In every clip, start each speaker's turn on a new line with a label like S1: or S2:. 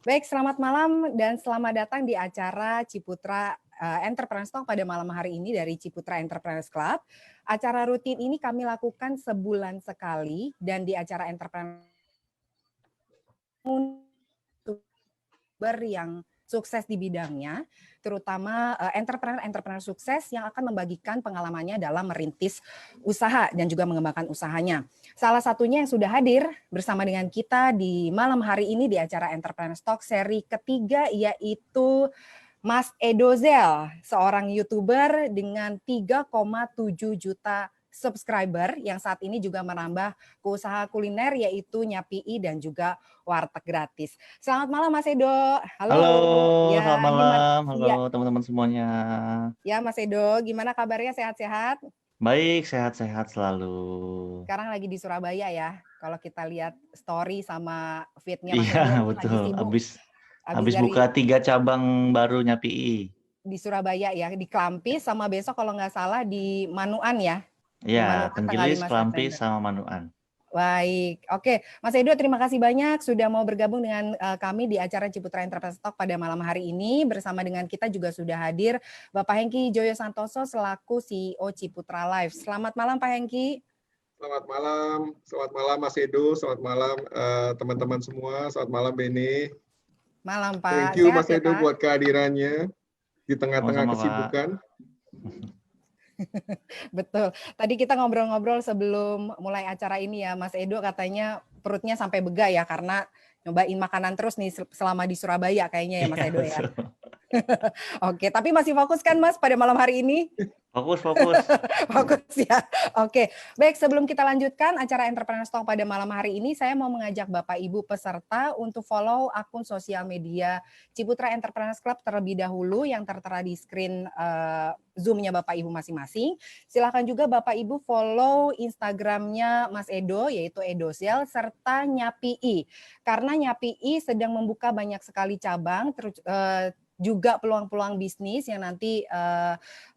S1: Baik, selamat malam dan selamat datang di acara Ciputra Entrepreneurs Talk pada malam hari ini dari Ciputra Entrepreneurs Club. Acara rutin ini kami lakukan sebulan sekali dan di acara Entrepreneurs yang sukses di bidangnya, terutama entrepreneur sukses yang akan membagikan pengalamannya dalam merintis usaha dan juga mengembangkan usahanya. Salah satunya yang sudah hadir bersama dengan kita di malam hari ini di acara Entrepreneur Talk seri ketiga yaitu Mas Edozel, seorang YouTuber dengan 3,7 juta subscriber yang saat ini juga menambah ke usaha kuliner yaitu Nyapii dan juga warteg gratis. Selamat malam Mas Edo. Halo.
S2: Halo,
S1: Ya,
S2: selamat
S1: gimana?
S2: malam. Halo
S1: Ya,
S2: teman-teman semuanya.
S1: ya Mas Edo, gimana kabarnya, sehat-sehat?
S2: Baik, sehat-sehat selalu.
S1: Sekarang lagi di Surabaya ya. Kalau kita lihat story sama feed-nya Mas
S2: Iya,
S1: Edo ini lagi
S2: betul.
S1: sibuk habis
S2: Habis
S1: dari
S2: buka 3 cabang baru Nyapii.
S1: di Surabaya ya, di Klampis sama besok kalau nggak salah di Manuan ya. Di
S2: Iya,
S1: Manuan tanggal
S2: Tenggilis,
S1: 5
S2: Klampis,
S1: September.
S2: sama Manuan.
S1: Baik, oke. Mas Edo, terima kasih banyak sudah mau bergabung dengan kami di acara Ciputra Entrepreneurs Talk pada malam hari ini. Bersama dengan kita juga sudah hadir Bapak Hengki Joyo Santoso selaku CEO Ciputra Life. Selamat malam Pak Hengki.
S3: Selamat malam Mas Edo, selamat malam teman-teman semua, selamat malam Beni.
S1: Malam Pak.
S3: Thank you
S1: Sehat
S3: Mas
S1: ya
S3: Edo
S1: Pak?
S3: buat kehadirannya di tengah-tengah
S2: Sama-sama, Pak.
S3: kesibukan.
S1: Betul. Tadi kita ngobrol-ngobrol sebelum mulai acara ini ya, Mas Edo katanya perutnya sampai bega ya karena nyobain makanan terus nih selama di Surabaya kayaknya ya Mas
S2: Iya,
S1: Edo ya.
S2: betul.
S1: Oke, tapi masih fokus kan Mas pada malam hari ini?
S2: Fokus.
S1: Fokus ya. Oke, baik, sebelum kita lanjutkan acara Entrepreneur Talk pada malam hari ini, saya mau mengajak Bapak Ibu peserta untuk follow akun sosial media Ciputra Entrepreneurs Club terlebih dahulu yang tertera di screen Zoom-nya Bapak Ibu masing-masing. Silakan juga Bapak Ibu follow Instagram-nya Mas Edo yaitu Edozel serta Nyapii. Karena Nyapii sedang membuka banyak sekali cabang juga peluang-peluang bisnis yang nanti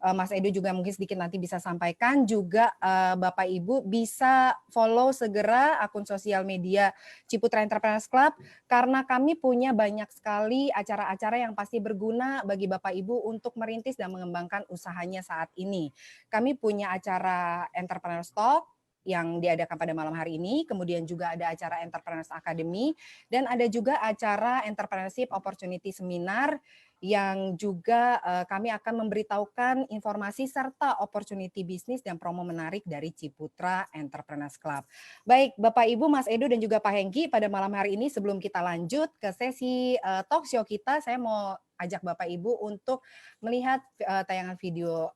S1: Mas Edo juga mungkin sedikit nanti bisa sampaikan. Juga Bapak Ibu bisa follow segera akun sosial media Ciputra Entrepreneurs Club karena kami punya banyak sekali acara-acara yang pasti berguna bagi Bapak Ibu untuk merintis dan mengembangkan usahanya saat ini. Kami punya acara Entrepreneurs Talk yang diadakan pada malam hari ini, kemudian juga ada acara Entrepreneurs Academy, dan ada juga acara Entrepreneurship Opportunity Seminar yang juga kami akan memberitahukan informasi serta opportunity bisnis dan promo menarik dari Ciputra Entrepreneurs Club. Baik, Bapak Ibu, Mas Edo dan juga Pak Hengki, pada malam hari ini sebelum kita lanjut ke sesi talk show kita, saya mau ajak Bapak Ibu untuk melihat tayangan video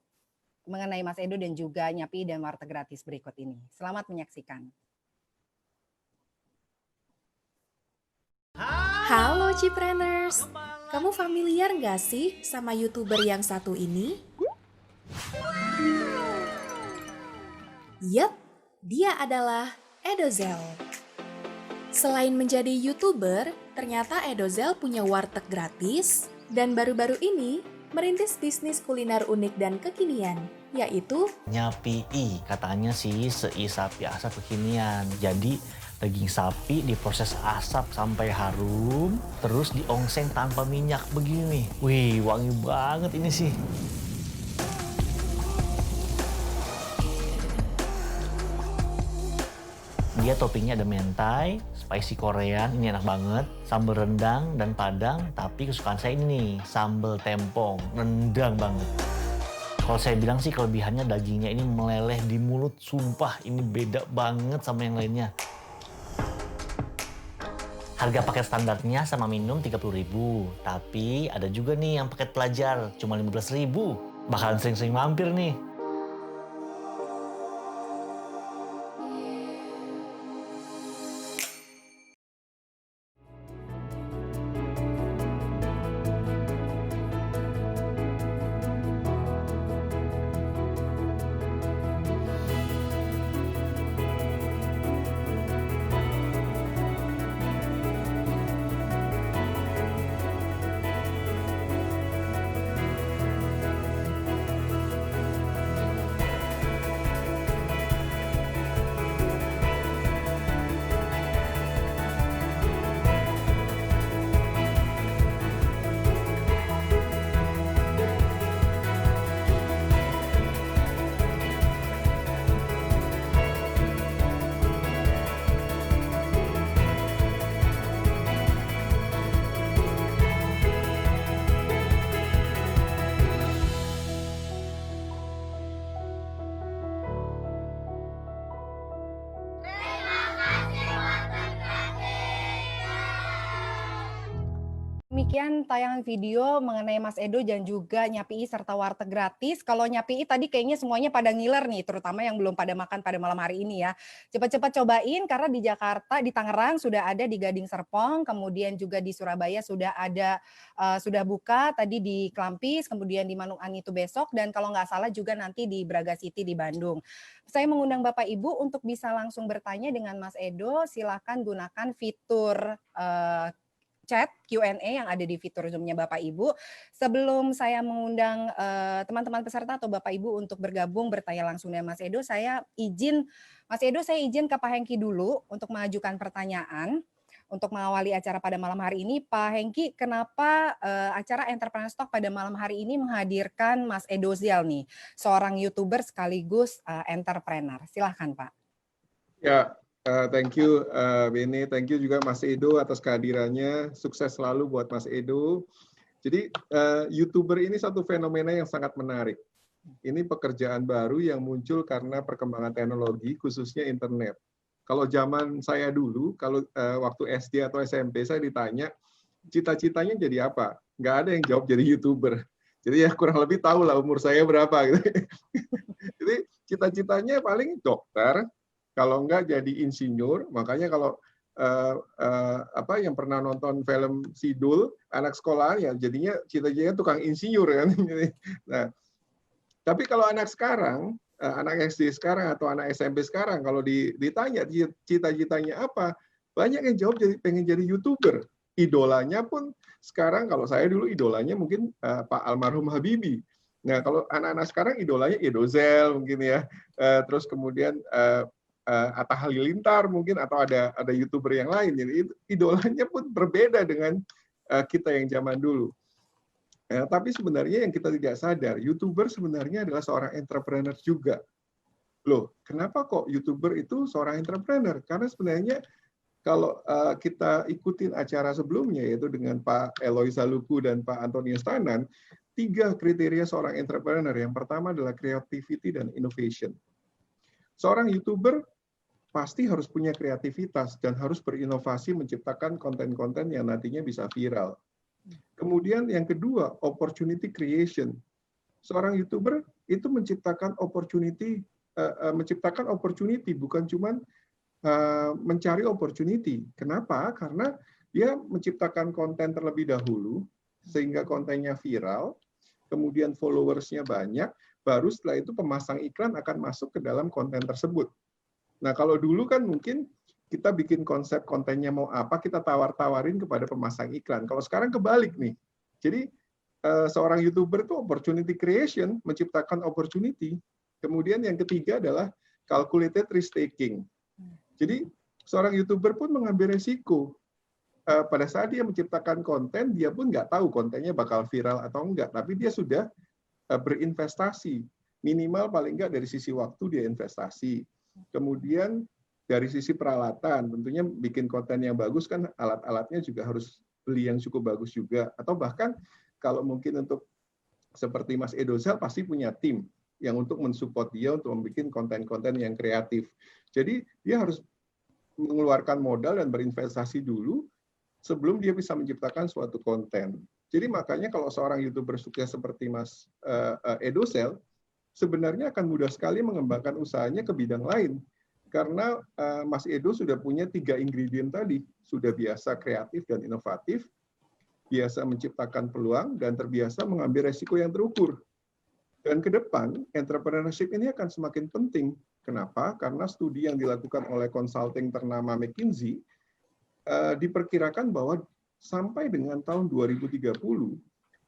S1: mengenai Mas Edo dan juga Nyapii dan warteg gratis berikut ini. Selamat menyaksikan.
S4: Halo Cipreneurs, kamu familiar nggak sih sama YouTuber yang satu ini? Yap, dia adalah Edozel. Selain menjadi YouTuber, ternyata Edozel punya warteg gratis dan baru-baru ini merintis bisnis kuliner unik dan kekinian, yaitu
S5: Nyapii, katanya sih seisap asap kekinian. Jadi daging sapi diproses asap sampai harum, terus diongseng tanpa minyak begini. Wih, wangi banget ini sih. Dia toppingnya ada mentai, spicy Korean, ini enak banget. Sambal rendang dan padang, tapi kesukaan saya ini nih, sambal tempong, rendang banget. Kalau saya bilang sih kelebihannya dagingnya ini meleleh di mulut, sumpah ini beda banget sama yang lainnya. Harga paket standarnya sama minum 30.000, tapi ada juga nih yang paket pelajar cuma 15.000. Bakalan sering-sering mampir nih.
S1: demikian tayangan video mengenai Mas Edo dan juga Nyapi serta warteg gratis. Kalau Nyapi tadi kayaknya semuanya pada ngiler nih, terutama yang belum pada makan pada malam hari ini ya. Cepat-cepat cobain karena di Jakarta, di Tangerang sudah ada, di Gading Serpong, kemudian juga di Surabaya sudah ada, sudah buka tadi di Klampis, kemudian di Manuk Anitu besok, dan kalau nggak salah juga nanti di Braga City di Bandung. Saya mengundang Bapak Ibu untuk bisa langsung bertanya dengan Mas Edo, silakan gunakan fitur chat Q&A yang ada di fitur Zoom-nya Bapak Ibu. Sebelum saya mengundang teman-teman peserta atau Bapak Ibu untuk bergabung bertanya langsung dengan Mas Edo, saya izin ke Pak Hengki dulu untuk mengajukan pertanyaan untuk mengawali acara pada malam hari ini. Pak Hengki, kenapa acara Entrepreneur Talk pada malam hari ini menghadirkan Mas Edo Zel nih, seorang YouTuber sekaligus entrepreneur. Silahkan Pak.
S3: Ya, thank you Beni, thank you juga Mas Edo atas kehadirannya. Sukses selalu buat Mas Edo. Jadi YouTuber ini satu fenomena yang sangat menarik. Ini pekerjaan baru yang muncul karena perkembangan teknologi, khususnya internet. Kalau zaman saya dulu, kalau waktu SD atau SMP saya ditanya cita-citanya jadi apa, nggak ada yang jawab jadi YouTuber. Jadi ya kurang lebih tahu lah umur saya berapa. Gitu. Jadi cita-citanya paling dokter. Kalau enggak jadi insinyur, makanya kalau yang pernah nonton film Sidul, anak sekolah ya jadinya cita-citanya tukang insinyur kan. Nah, tapi kalau anak sekarang, anak SD sekarang atau anak SMP sekarang, kalau ditanya cita-citanya apa, banyak yang jawab pengen jadi YouTuber. Idolanya pun sekarang, kalau saya dulu idolanya mungkin Pak almarhum Habibie. Nah, kalau anak-anak sekarang idolanya Edo Zel mungkin ya. Terus kemudian Atta Halilintar mungkin, atau ada YouTuber yang lain. Jadi idolanya pun berbeda dengan kita yang zaman dulu. Tapi sebenarnya yang kita tidak sadar, YouTuber sebenarnya adalah seorang entrepreneur juga. Loh, kenapa kok YouTuber itu seorang entrepreneur? Karena sebenarnya kalau kita ikutin acara sebelumnya, yaitu dengan Pak Eloy Saluku dan Pak Antonius Tanan, 3 kriteria seorang entrepreneur. Yang pertama adalah creativity dan innovation. Seorang YouTuber pasti harus punya kreativitas dan harus berinovasi menciptakan konten-konten yang nantinya bisa viral. Kemudian yang kedua, opportunity creation. Seorang YouTuber itu menciptakan opportunity, bukan cuma mencari opportunity. Kenapa? Karena dia menciptakan konten terlebih dahulu, sehingga kontennya viral, kemudian followersnya banyak, baru setelah itu pemasang iklan akan masuk ke dalam konten tersebut. Nah, kalau dulu kan mungkin kita bikin konsep kontennya mau apa, kita tawar-tawarin kepada pemasang iklan. Kalau sekarang kebalik nih. Jadi, seorang YouTuber itu opportunity creation, menciptakan opportunity. Kemudian yang ketiga adalah calculated risk-taking. Jadi, seorang YouTuber pun mengambil resiko. Pada saat dia menciptakan konten, dia pun nggak tahu kontennya bakal viral atau enggak. Tapi dia sudah berinvestasi. Minimal paling enggak dari sisi waktu dia investasi. Kemudian dari sisi peralatan, tentunya bikin konten yang bagus kan alat-alatnya juga harus beli yang cukup bagus juga. Atau bahkan kalau mungkin untuk seperti Mas Edo Zel pasti punya tim yang untuk mensupport dia untuk membuat konten-konten yang kreatif. Jadi dia harus mengeluarkan modal dan berinvestasi dulu sebelum dia bisa menciptakan suatu konten. Jadi makanya kalau seorang YouTuber sukses seperti Mas Edo Zel, sebenarnya akan mudah sekali mengembangkan usahanya ke bidang lain. Karena Mas Edo sudah punya 3 ingredient tadi. Sudah biasa kreatif dan inovatif, biasa menciptakan peluang, dan terbiasa mengambil resiko yang terukur. Dan ke depan, entrepreneurship ini akan semakin penting. Kenapa? Karena studi yang dilakukan oleh consulting ternama McKinsey, diperkirakan bahwa sampai dengan tahun 2030,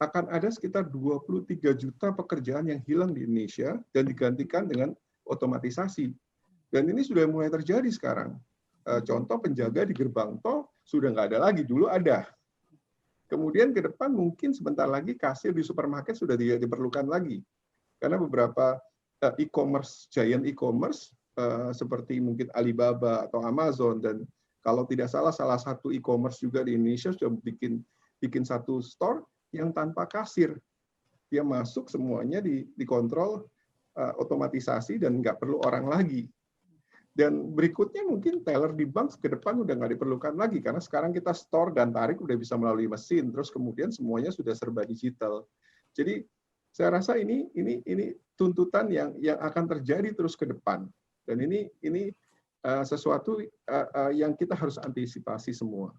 S3: akan ada sekitar 23 juta pekerjaan yang hilang di Indonesia dan digantikan dengan otomatisasi. Dan ini sudah mulai terjadi sekarang. Contoh penjaga di gerbang tol sudah nggak ada lagi, dulu ada. Kemudian ke depan mungkin sebentar lagi kasir di supermarket sudah tidak diperlukan lagi. Karena beberapa e-commerce, giant e-commerce, seperti mungkin Alibaba atau Amazon, dan kalau tidak salah satu e-commerce juga di Indonesia sudah bikin satu store yang tanpa kasir. Dia masuk semuanya dikontrol otomatisasi dan nggak perlu orang lagi. Dan berikutnya mungkin teller di bank ke depan udah nggak diperlukan lagi karena sekarang kita store dan tarik udah bisa melalui mesin, terus kemudian semuanya sudah serba digital. Jadi saya rasa ini tuntutan yang akan terjadi terus ke depan, dan ini sesuatu yang kita harus antisipasi semua.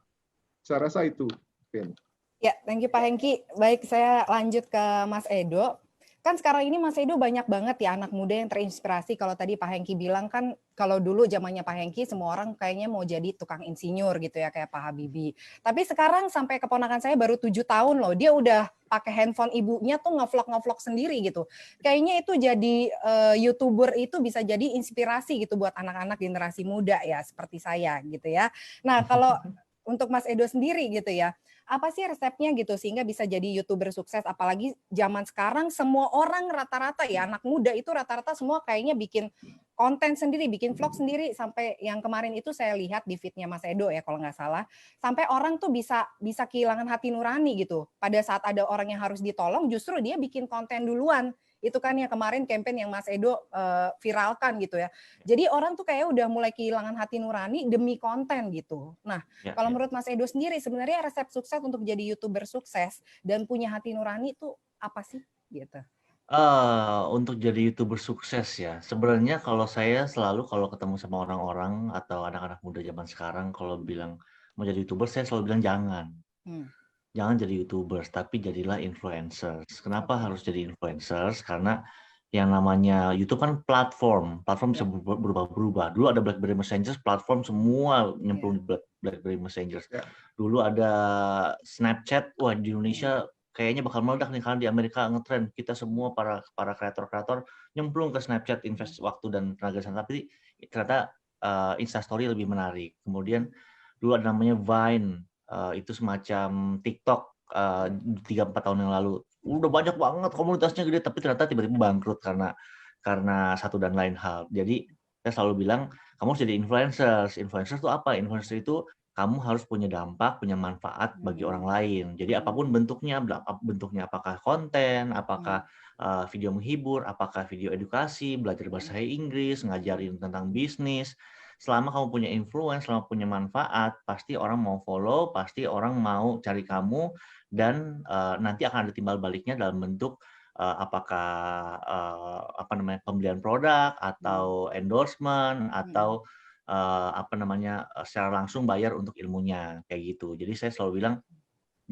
S3: Saya rasa itu, Vin.
S1: Ya, thank you Pak Hengki. Baik, saya lanjut ke Mas Edo. Kan sekarang ini Mas Edo banyak banget ya anak muda yang terinspirasi. Kalau tadi Pak Hengki bilang kan kalau dulu zamannya Pak Hengki semua orang kayaknya mau jadi tukang insinyur gitu ya kayak Pak Habibie. Tapi sekarang sampai keponakan saya baru 7 tahun loh, dia udah pakai handphone ibunya tuh ngevlog sendiri gitu. Kayaknya itu jadi YouTuber itu bisa jadi inspirasi gitu buat anak-anak generasi muda ya seperti saya gitu ya. Nah, kalau untuk Mas Edo sendiri gitu ya, apa sih resepnya gitu sehingga bisa jadi YouTuber sukses, apalagi zaman sekarang semua orang rata-rata ya anak muda itu rata-rata semua kayaknya bikin konten sendiri, bikin vlog sendiri, sampai yang kemarin itu saya lihat di feed-nya Mas Edo ya kalau nggak salah, sampai orang tuh bisa kehilangan hati nurani gitu. Pada saat ada orang yang harus ditolong justru dia bikin konten duluan. Itu kan yang kemarin campaign yang Mas Edo viralkan gitu ya. Jadi orang tuh kayak udah mulai kehilangan hati nurani demi konten gitu. Nah, kalau menurut Mas Edo sendiri sebenarnya resep sukses untuk jadi YouTuber sukses dan punya hati nurani itu apa sih gitu?
S2: Untuk jadi YouTuber sukses ya, sebenarnya kalau saya selalu kalau ketemu sama orang-orang atau anak-anak muda zaman sekarang kalau bilang mau jadi YouTuber, saya selalu bilang jangan. Jangan jadi YouTubers, tapi jadilah influencers. Kenapa harus jadi influencers? Karena yang namanya YouTube kan platform bisa berubah-berubah. Dulu ada BlackBerry Messenger, platform semua nyemplung di BlackBerry Messenger. Dulu ada Snapchat, wah di Indonesia kayaknya bakal meledak nih karena di Amerika ngetrend. Kita semua para kreator-kreator nyemplung ke Snapchat, invest waktu dan tenaga sana, tapi ternyata Instastory lebih menarik. Kemudian dulu ada namanya Vine. Itu semacam TikTok 3-4 tahun yang lalu. Udah banyak banget komunitasnya gede, tapi ternyata tiba-tiba bangkrut karena satu dan lain hal. Jadi saya selalu bilang kamu harus jadi influencers. Influencers itu apa? Influencer itu kamu harus punya dampak, punya manfaat bagi orang lain. Jadi apapun bentuknya apakah konten, apakah video menghibur, apakah video edukasi, belajar bahasa Inggris, ngajarin tentang bisnis. Selama kamu punya influence, selama punya manfaat, pasti orang mau follow, pasti orang mau cari kamu, dan nanti akan ada timbal baliknya dalam bentuk apakah pembelian produk atau endorsement atau secara langsung bayar untuk ilmunya kayak gitu. Jadi saya selalu bilang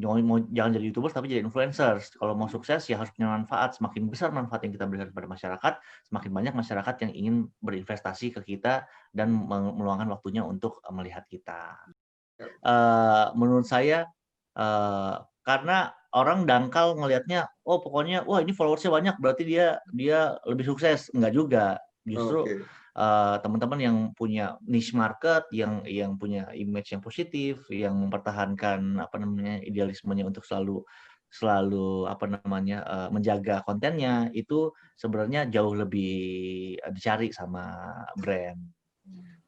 S2: jangan jadi YouTubers tapi jadi influencers. Kalau mau sukses ya harus punya manfaat. Semakin besar manfaat yang kita berikan kepada masyarakat, semakin banyak masyarakat yang ingin berinvestasi ke kita dan meluangkan waktunya untuk melihat kita. Menurut saya karena orang dangkal ngelihatnya, oh pokoknya wah ini followersnya banyak berarti dia lebih sukses. Enggak juga. Justru teman-teman yang punya niche market, yang punya image yang positif, yang mempertahankan idealismenya untuk selalu menjaga kontennya, itu sebenarnya jauh lebih dicari sama brand.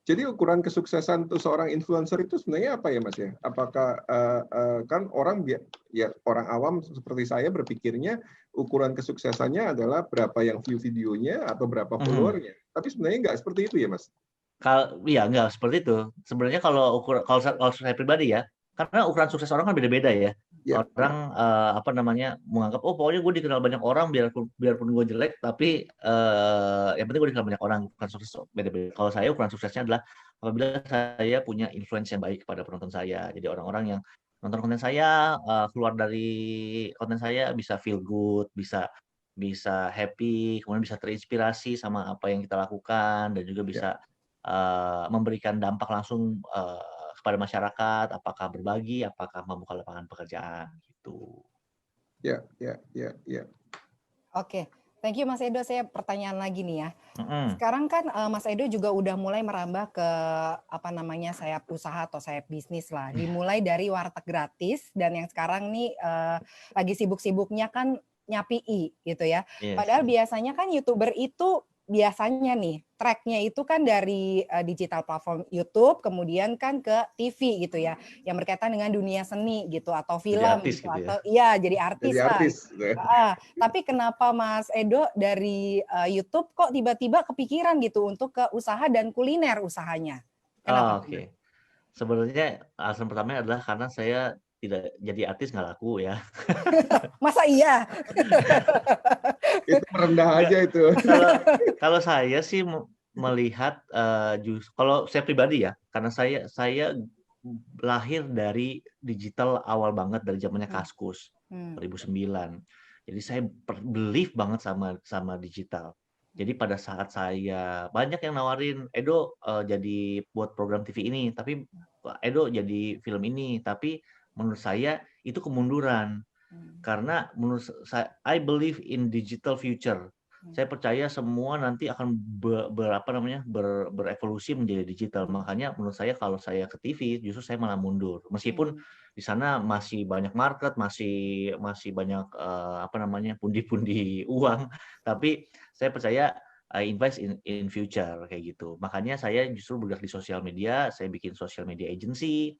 S3: Jadi ukuran kesuksesan untuk seorang influencer itu sebenarnya apa ya Mas ya? Apakah kan orang awam seperti saya berpikirnya ukuran kesuksesannya adalah berapa yang view videonya atau berapa followernya. Tapi sebenarnya nggak seperti itu ya Mas?
S2: Iya nggak seperti itu. Sebenarnya kalau saya pribadi ya, karena ukuran sukses orang kan beda-beda ya. Orang menganggap oh pokoknya gue dikenal banyak orang biarpun gue jelek, tapi yang penting gue dikenal banyak orang. Ukuran sukses beda-beda. Kalau saya ukuran suksesnya adalah apabila saya punya influence yang baik kepada penonton saya. Jadi orang-orang yang nonton konten saya, keluar dari konten saya bisa feel good, bisa happy, kemudian bisa terinspirasi sama apa yang kita lakukan, dan juga bisa memberikan dampak langsung kepada masyarakat, apakah berbagi, apakah membuka lapangan pekerjaan gitu.
S3: Ya.
S1: Oke, thank you Mas Edo. Saya pertanyaan lagi nih ya. Sekarang kan Mas Edo juga udah mulai merambah ke sayap usaha atau sayap bisnis lah. Dimulai dari warteg gratis dan yang sekarang nih lagi sibuk-sibuknya kan Nyapi gitu ya. Padahal biasanya kan YouTuber itu biasanya nih tracknya itu kan dari digital platform YouTube, kemudian kan ke TV gitu ya, yang berkaitan dengan dunia seni gitu atau
S2: Jadi
S1: film
S2: artis
S1: gitu
S2: gitu ya.
S1: atau iya jadi artis
S3: Jadi
S1: lah.
S3: artis.
S1: Tapi kenapa Mas Edo dari YouTube kok tiba-tiba kepikiran gitu untuk ke usaha dan kuliner usahanya? Kenapa?
S2: Oke. Sebenarnya alasan pertamanya adalah karena saya tidak jadi artis nggak laku ya.
S1: Masa iya?
S3: Itu merendah aja itu.
S2: Kalau saya sih melihat kalau saya pribadi ya, karena saya lahir dari digital awal banget dari zamannya Kaskus 2009. Jadi saya believe banget sama digital. Jadi pada saat saya banyak yang nawarin Edo jadi buat program TV ini, tapi Edo jadi film ini, tapi menurut saya itu kemunduran. Karena menurut saya, I believe in digital future. Saya percaya semua nanti akan berevolusi menjadi digital. Makanya menurut saya kalau saya ke TV justru saya malah mundur. Meskipun di sana masih banyak market, masih banyak pundi-pundi uang, tapi saya percaya I invest in future kayak gitu. Makanya saya justru bergerak di sosial media, saya bikin social media agency.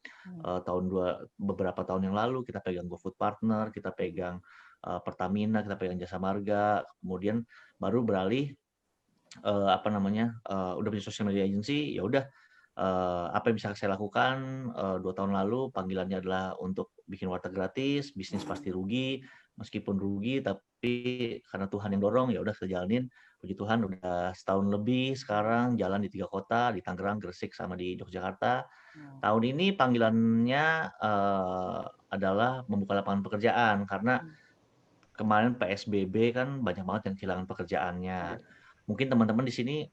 S2: Beberapa tahun yang lalu kita pegang GoFood Partner, kita pegang Pertamina, kita pegang Jasa Marga, kemudian baru beralih udah punya social media agency, ya udah apa yang bisa saya lakukan 2 tahun lalu panggilannya adalah untuk bikin warteg gratis, bisnis pasti rugi, meskipun rugi tapi karena Tuhan yang dorong ya udah saya jalanin. Puji Tuhan udah setahun lebih sekarang jalan di 3 kota, di Tangerang, Gresik, sama di Yogyakarta. Tahun ini panggilannya adalah membuka lapangan pekerjaan karena kemarin PSBB kan banyak banget yang kehilangan pekerjaannya. Mungkin teman-teman di sini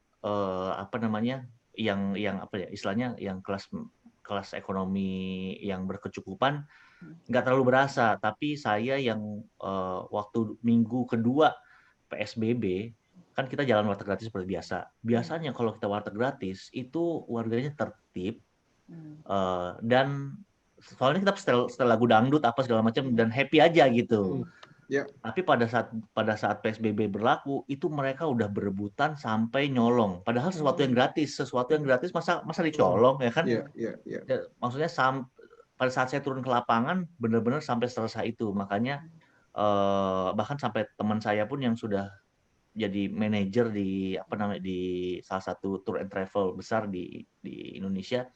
S2: istilahnya yang kelas ekonomi yang berkecukupan nggak terlalu berasa, tapi saya yang waktu minggu kedua PSBB kan kita jalan warteg gratis seperti biasa. Biasanya kalau kita warteg gratis itu warganya tertib dan soalnya kita setel lagu dangdut apa segala macam dan happy aja gitu. Tapi pada saat PSBB berlaku itu mereka udah berebutan sampai nyolong. Padahal sesuatu yang gratis masa dicolong ya kan? Maksudnya pada saat saya turun ke lapangan benar-benar sampai selesai itu. Makanya bahkan sampai teman saya pun yang sudah jadi manajer di salah satu tour and travel besar di Indonesia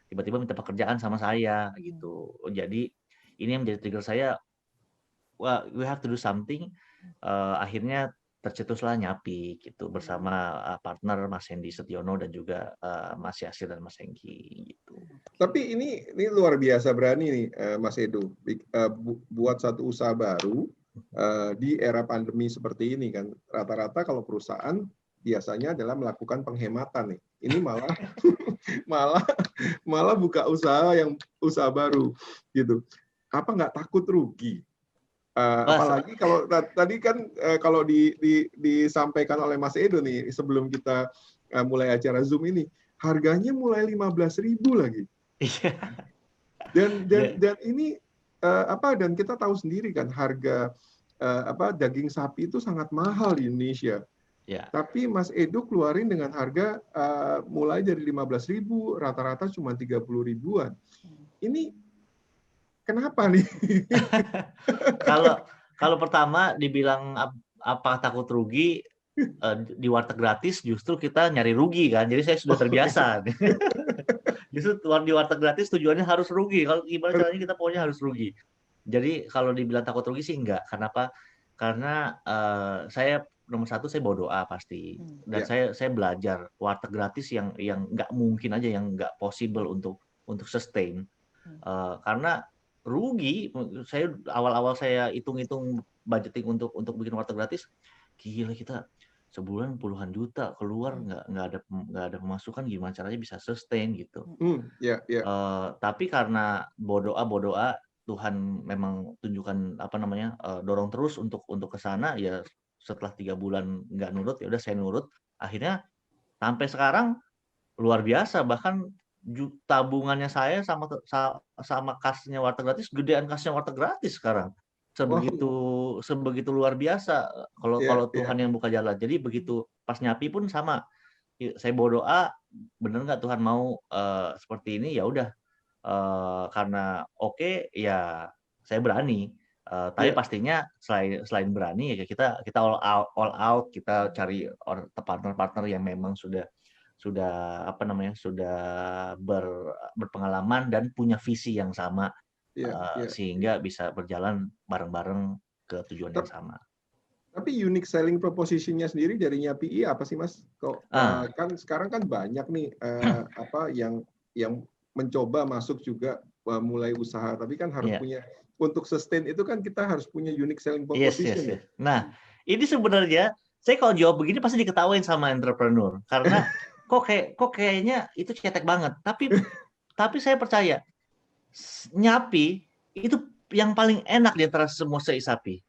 S2: tiba-tiba minta pekerjaan sama saya gitu. Jadi ini yang menjadi trigger saya, we have to do something. Akhirnya tercetuslah Nyapi gitu bersama partner Mas Hendy Setiono dan juga Mas Yasir dan Mas Hengki gitu.
S3: Tapi ini luar biasa berani nih Mas Edo buat satu usaha baru di era pandemi seperti ini kan. Rata-rata kalau perusahaan biasanya adalah melakukan penghematan nih. Ini malah buka usaha baru gitu. Apa nggak takut rugi? Apalagi kalau tadi kan kalau disampaikan oleh Mas Edo nih sebelum kita mulai acara Zoom ini, harganya mulai 15.000 lagi. Dan ini dan kita tahu sendiri kan harga daging sapi itu sangat mahal di Indonesia. Tapi Mas Edo keluarin dengan harga mulai dari 15.000, rata-rata cuma 30.000-an. Ini kenapa nih?
S2: Kalau pertama dibilang apa takut rugi di warteg gratis, justru kita nyari rugi kan. Jadi saya sudah terbiasa. Justru di warteg gratis tujuannya harus rugi. Kalau gimana caranya kita pokoknya harus rugi. Jadi kalau dibilang takut rugi sih enggak. Kenapa? Karena saya nomor satu saya bawa doa pasti. Dan saya belajar warteg gratis yang nggak mungkin aja, yang nggak possible untuk sustain. Karena rugi, saya awal-awal saya hitung-hitung budgeting untuk bikin warteg gratis, gila kita sebulan puluhan juta keluar nggak ada pemasukan, gimana caranya bisa sustain gitu. Tapi karena bodoa Tuhan memang tunjukkan dorong terus untuk ke sana ya. Setelah 3 bulan nggak nurut ya udah saya nurut, akhirnya sampai sekarang luar biasa. Bahkan tabungannya saya sama kasnya warteg gratis gedean kasnya warteg gratis sekarang. sebegitu sebegitu luar biasa kalau
S3: Iya,
S2: kalau
S3: iya.
S2: Tuhan yang buka jalan. Jadi begitu pas nyapi pun sama. Saya bawa doa, bener nggak Tuhan mau seperti ini, ya udah karena oke, ya saya berani. Tapi
S3: Iya.
S2: pastinya selain berani ya kita all out, kita cari partner-partner yang memang sudah apa namanya, sudah berpengalaman dan punya visi yang sama,
S3: Iya, iya.
S2: sehingga bisa berjalan bareng-bareng ke tujuan yang
S3: Tep-
S2: sama.
S3: Tapi unique selling proposition-nya sendiri dari Nyapi apa sih, Mas? Kok kan sekarang kan banyak nih apa yang mencoba masuk juga mulai usaha, tapi kan harus
S2: Iya.
S3: punya, untuk sustain itu kan kita harus punya unique selling
S2: Yes.
S3: proposition ya.
S2: Nah, ini sebenarnya saya kalau jawab begini pasti diketawain sama entrepreneur karena kok kayaknya itu cetek banget. Tapi saya percaya Nyapi itu yang paling enak di antara semua sapi.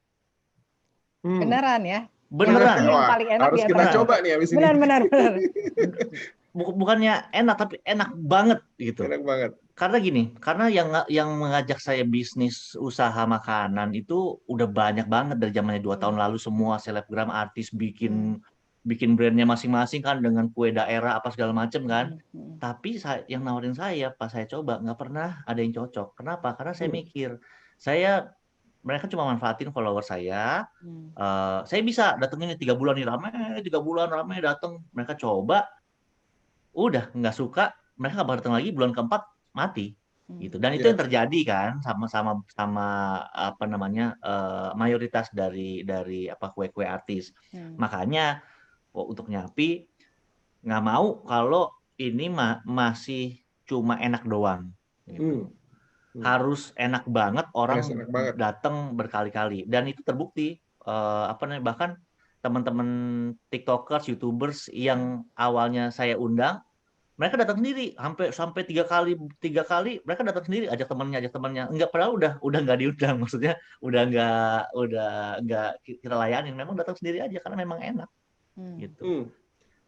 S1: Beneran ya?
S2: Beneran.
S1: Yang paling enak
S3: harus
S1: di
S3: kita
S1: antara-
S3: coba nih habis ini.
S1: Benar.
S2: Bukannya enak, tapi enak banget gitu.
S3: Enak banget.
S2: Karena gini, karena yang mengajak saya bisnis usaha makanan itu udah banyak banget dari zamannya 2 tahun lalu, semua selebgram artis bikin brandnya masing-masing kan dengan kue daerah apa segala macem kan. Tapi yang nawarin saya pas saya coba nggak pernah ada yang cocok. Kenapa? Karena saya mikir, mereka cuma manfaatin follower saya. Saya bisa datengin 3 bulan nih rame, 3 bulan rame dateng. Mereka coba, udah nggak suka, mereka nggak bakal datang lagi, bulan keempat mati gitu. Dan itu yang terjadi kan sama apa namanya mayoritas dari apa kue-kue artis. Makanya untuk Nyapi nggak mau kalau ini masih cuma enak doang gitu. Harus enak banget, orang datang berkali-kali, dan itu terbukti apa namanya, bahkan teman-teman TikTokers, YouTubers yang awalnya saya undang, mereka datang sendiri sampai 3 kali mereka datang sendiri, ajak temannya, enggak, padahal udah nggak diundang, maksudnya udah nggak kita layanin, memang datang sendiri aja karena memang enak gitu.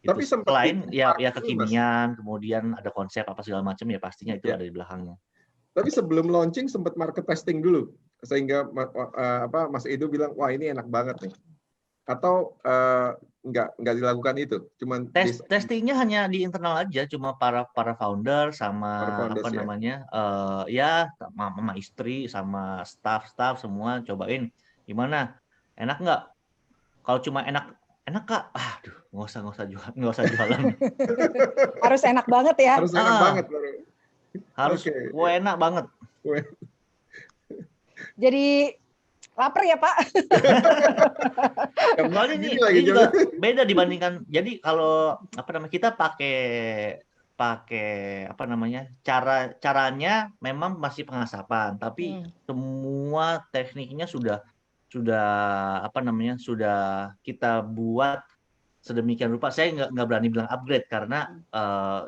S3: Tapi
S2: selain ya kekinian, kemudian ada konsep apa segala macam, ya pastinya itu ada di belakangnya.
S3: Tapi sebelum launching sempat market testing dulu sehingga Mas Edo bilang wah ini enak banget nih, atau nggak dilakukan itu, cuman
S2: testingnya hanya di internal aja, cuma para founder sama apa namanya ya sama istri sama staff semua cobain, gimana, enak nggak? Kalau cuma enak Kak, aduh nggak usah jualan.
S1: Harus enak banget ya.
S3: Harus enak banget.
S2: Harus enak banget.
S1: Jadi lapar ya Pak.
S2: Soalnya ini juga beda dibandingkan. Jadi kalau apa namanya, kita pakai apa namanya, caranya memang masih pengasapan, tapi semua tekniknya sudah apa namanya, sudah kita buat sedemikian rupa. Saya nggak berani bilang upgrade karena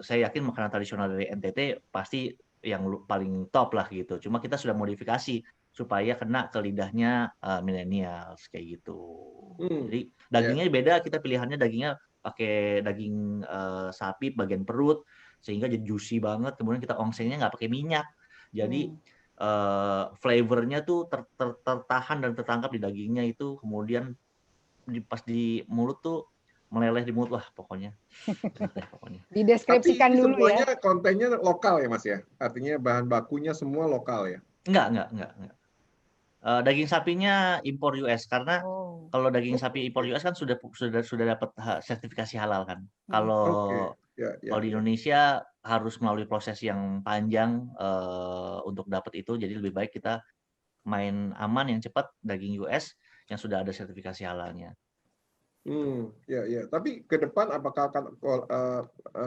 S2: saya yakin makanan tradisional dari NTT pasti yang paling top lah gitu. Cuma kita sudah modifikasi supaya kena ke lidahnya millennials kayak gitu. Jadi dagingnya beda, kita pilihannya dagingnya pakai daging sapi bagian perut sehingga jadi juicy banget. Kemudian kita ongsengnya nggak pakai minyak. Jadi flavornya tuh tertahan dan tertangkap di dagingnya itu, kemudian pas di mulut tuh meleleh di mulut lah pokoknya.
S1: Dideskripsikan dulu
S3: semuanya
S1: ya.
S3: Kontennya lokal ya Mas ya? Artinya bahan bakunya semua lokal ya?
S2: Enggak. Daging sapinya impor US karena kalau daging sapi impor US kan sudah dapat sertifikasi halal kan. Kalau di Indonesia harus melalui proses yang panjang untuk dapat itu, jadi lebih baik kita main aman yang cepat, daging US yang sudah ada sertifikasi halalnya.
S3: Ya. Tapi ke depan apakah akan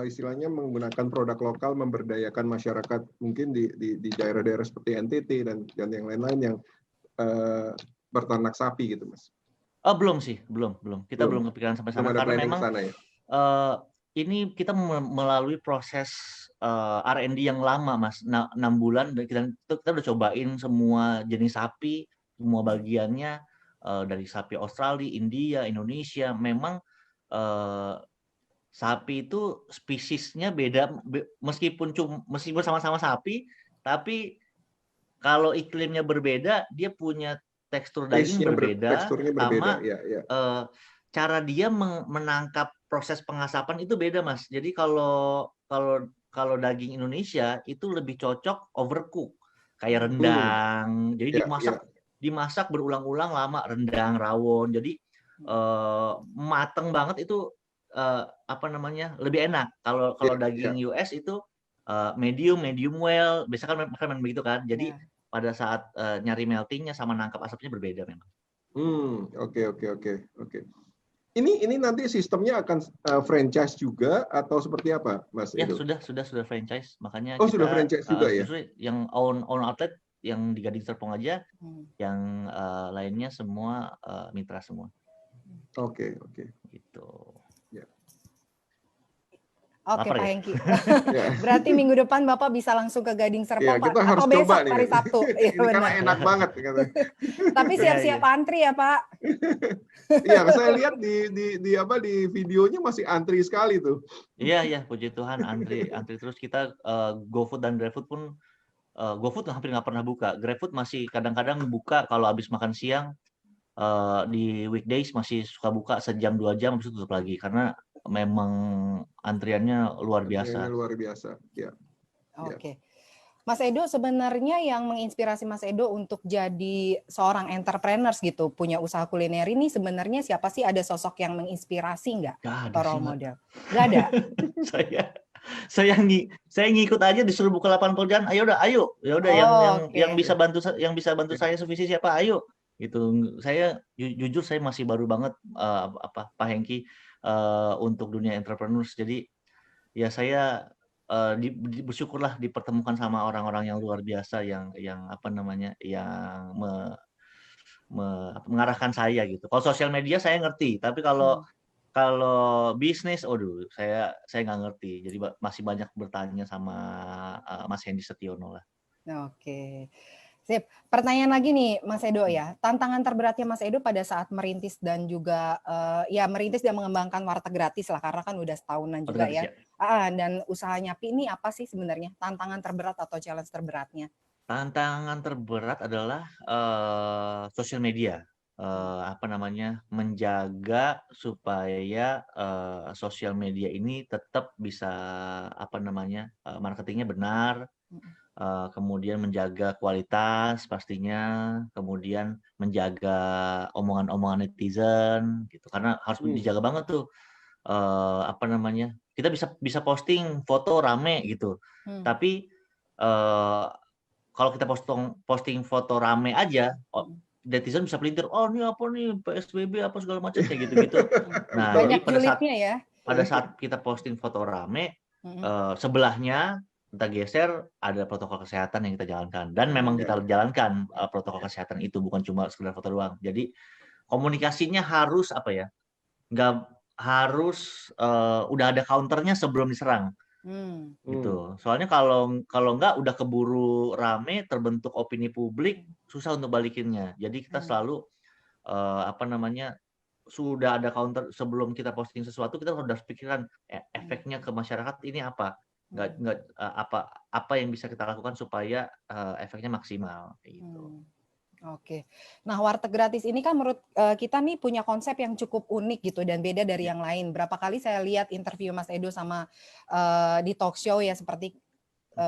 S3: istilahnya menggunakan produk lokal, memberdayakan masyarakat mungkin di daerah-daerah seperti NTT dan yang lain-lain yang berternak sapi gitu, Mas?
S2: Belum sih, belum. Kita belum kepikiran sampai sana karena memang ini kita melalui proses R&D yang lama, Mas. 6 bulan dan kita udah cobain semua jenis sapi, semua bagiannya. Dari sapi Australia, India, Indonesia, memang sapi itu spesiesnya beda, meskipun sama-sama sapi, tapi kalau iklimnya berbeda, dia punya tekstur daging
S3: Taste-nya
S2: berbeda,
S3: teksturnya berbeda.
S2: sama
S3: Ya, ya.
S2: cara dia menangkap proses pengasapan itu beda, Mas. Jadi kalau daging Indonesia itu lebih cocok overcook, kayak rendang. Jadi
S3: Ya, ya.
S2: dimasak berulang-ulang lama, rendang, rawon. Jadi mateng banget itu, lebih enak. Kalau daging US itu medium well, biasanya kan memang begitu kan. Jadi pada saat nyari meltingnya sama nangkap asapnya berbeda memang.
S3: Oke. Ini nanti sistemnya akan franchise juga atau seperti apa, Mas Edo?
S2: Ya, sudah franchise. Makanya
S3: sudah franchise juga ya?
S2: Yang own outlet yang di Gading Serpong aja, yang lainnya semua mitra semua.
S3: Oke.
S2: Gitu.
S1: Oke,
S2: Lapar
S1: Pak
S2: ya?
S1: Hengki. Berarti minggu depan Bapak bisa langsung ke Gading Serpong,
S3: Ya,
S1: Pak.
S3: kita harus
S1: Atau besok
S3: coba nih.
S1: hari Sabtu. Iya,
S3: Ini karena
S1: benar.
S3: enak banget.
S1: Tapi siap-siap antri ya, Pak.
S3: Iya, saya lihat di videonya masih antri sekali tuh.
S2: Iya, puji Tuhan antri terus. Kita GoFood dan GrabFood pun, GoFood hampir nggak pernah buka. GrabFood masih kadang-kadang buka kalau habis makan siang. Di weekdays masih suka buka sejam 2 jam habis itu tutup lagi karena memang antriannya luar biasa.
S3: Ya.
S1: Oke. Mas Edo, sebenarnya yang menginspirasi Mas Edo untuk jadi seorang entrepreneur gitu, punya usaha kuliner ini sebenarnya siapa sih? Ada sosok yang menginspirasi nggak?
S2: Gak ada
S1: Role
S2: sih,
S1: model? Nggak ada?
S2: saya ngikut aja, disuruh buka lapangan pekerjaan, ayo. Ya udah, yang bisa bantu saya sevisi siapa, ayo. Gitu. Saya jujur saya masih baru banget Pak Hengki untuk dunia entrepreneurs. Jadi ya saya bersyukurlah dipertemukan sama orang-orang yang luar biasa yang mengarahkan saya gitu. Kalau sosial media saya ngerti, tapi kalau bisnis, saya nggak ngerti. Jadi masih banyak bertanya sama Mas Hendy Setiono lah.
S1: Oke. Sip. Pertanyaan lagi nih Mas Edo ya. Tantangan terberatnya Mas Edo pada saat merintis dan juga merintis dan mengembangkan warteg gratis lah, karena kan udah setahunan juga ya. Dan usaha Nyapi ini apa sih sebenarnya tantangan terberat atau challenge terberatnya?
S2: Tantangan terberat adalah sosial media. Menjaga supaya sosial media ini tetap bisa marketingnya benar. Kemudian menjaga kualitas pastinya, kemudian menjaga omongan-omongan netizen gitu, karena harus dijaga banget tuh. Kita bisa posting foto rame gitu, tapi kalau kita posting foto rame aja, netizen bisa pelintir, ini apa nih PSBB apa segala macam kayak gitu-gitu. Nah,
S1: banyak
S2: jadi pada saat kita posting foto rame, sebelahnya kita geser, ada protokol kesehatan yang kita jalankan, dan memang kita jalankan protokol kesehatan itu, bukan cuma sekedar foto doang. Jadi komunikasinya harus nggak harus udah ada counternya sebelum diserang. Gitu. Soalnya kalau nggak udah keburu rame, terbentuk opini publik, susah untuk balikinnya. Jadi kita selalu sudah ada counter sebelum kita posting sesuatu, kita harus pikirkan efeknya ke masyarakat ini apa. Apa yang bisa kita lakukan supaya efeknya maksimal kayak gitu.
S1: Oke. Nah, warteg gratis ini kan menurut kita nih punya konsep yang cukup unik gitu dan beda dari yang lain. Berapa kali saya lihat interview Mas Edo sama di talk show ya, seperti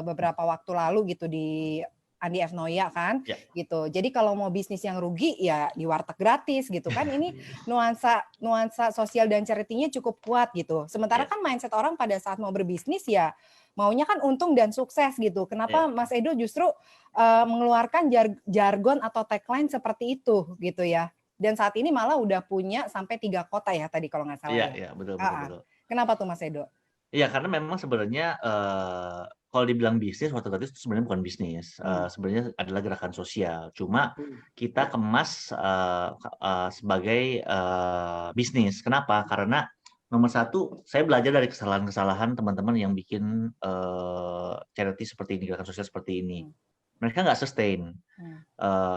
S1: beberapa waktu lalu gitu di Andi F. Noya kan, gitu. Jadi kalau mau bisnis yang rugi ya di warteg gratis gitu kan. Ini nuansa sosial dan charity-nya cukup kuat gitu. Sementara kan mindset orang pada saat mau berbisnis ya maunya kan untung dan sukses gitu. Kenapa Mas Edo justru mengeluarkan jargon atau tagline seperti itu gitu ya? Dan saat ini malah udah punya sampai 3 kota ya tadi kalau nggak salah ya.
S2: Iya, betul.
S1: Kenapa tuh Mas Edo?
S2: Iya, karena memang sebenarnya kalau dibilang bisnis, warteg gratis itu sebenarnya bukan bisnis. Sebenarnya adalah gerakan sosial. Cuma kita kemas sebagai bisnis. Kenapa? Karena nomor satu, saya belajar dari kesalahan-kesalahan teman-teman yang bikin charity seperti ini, gerakan sosial seperti ini. Mereka nggak sustain.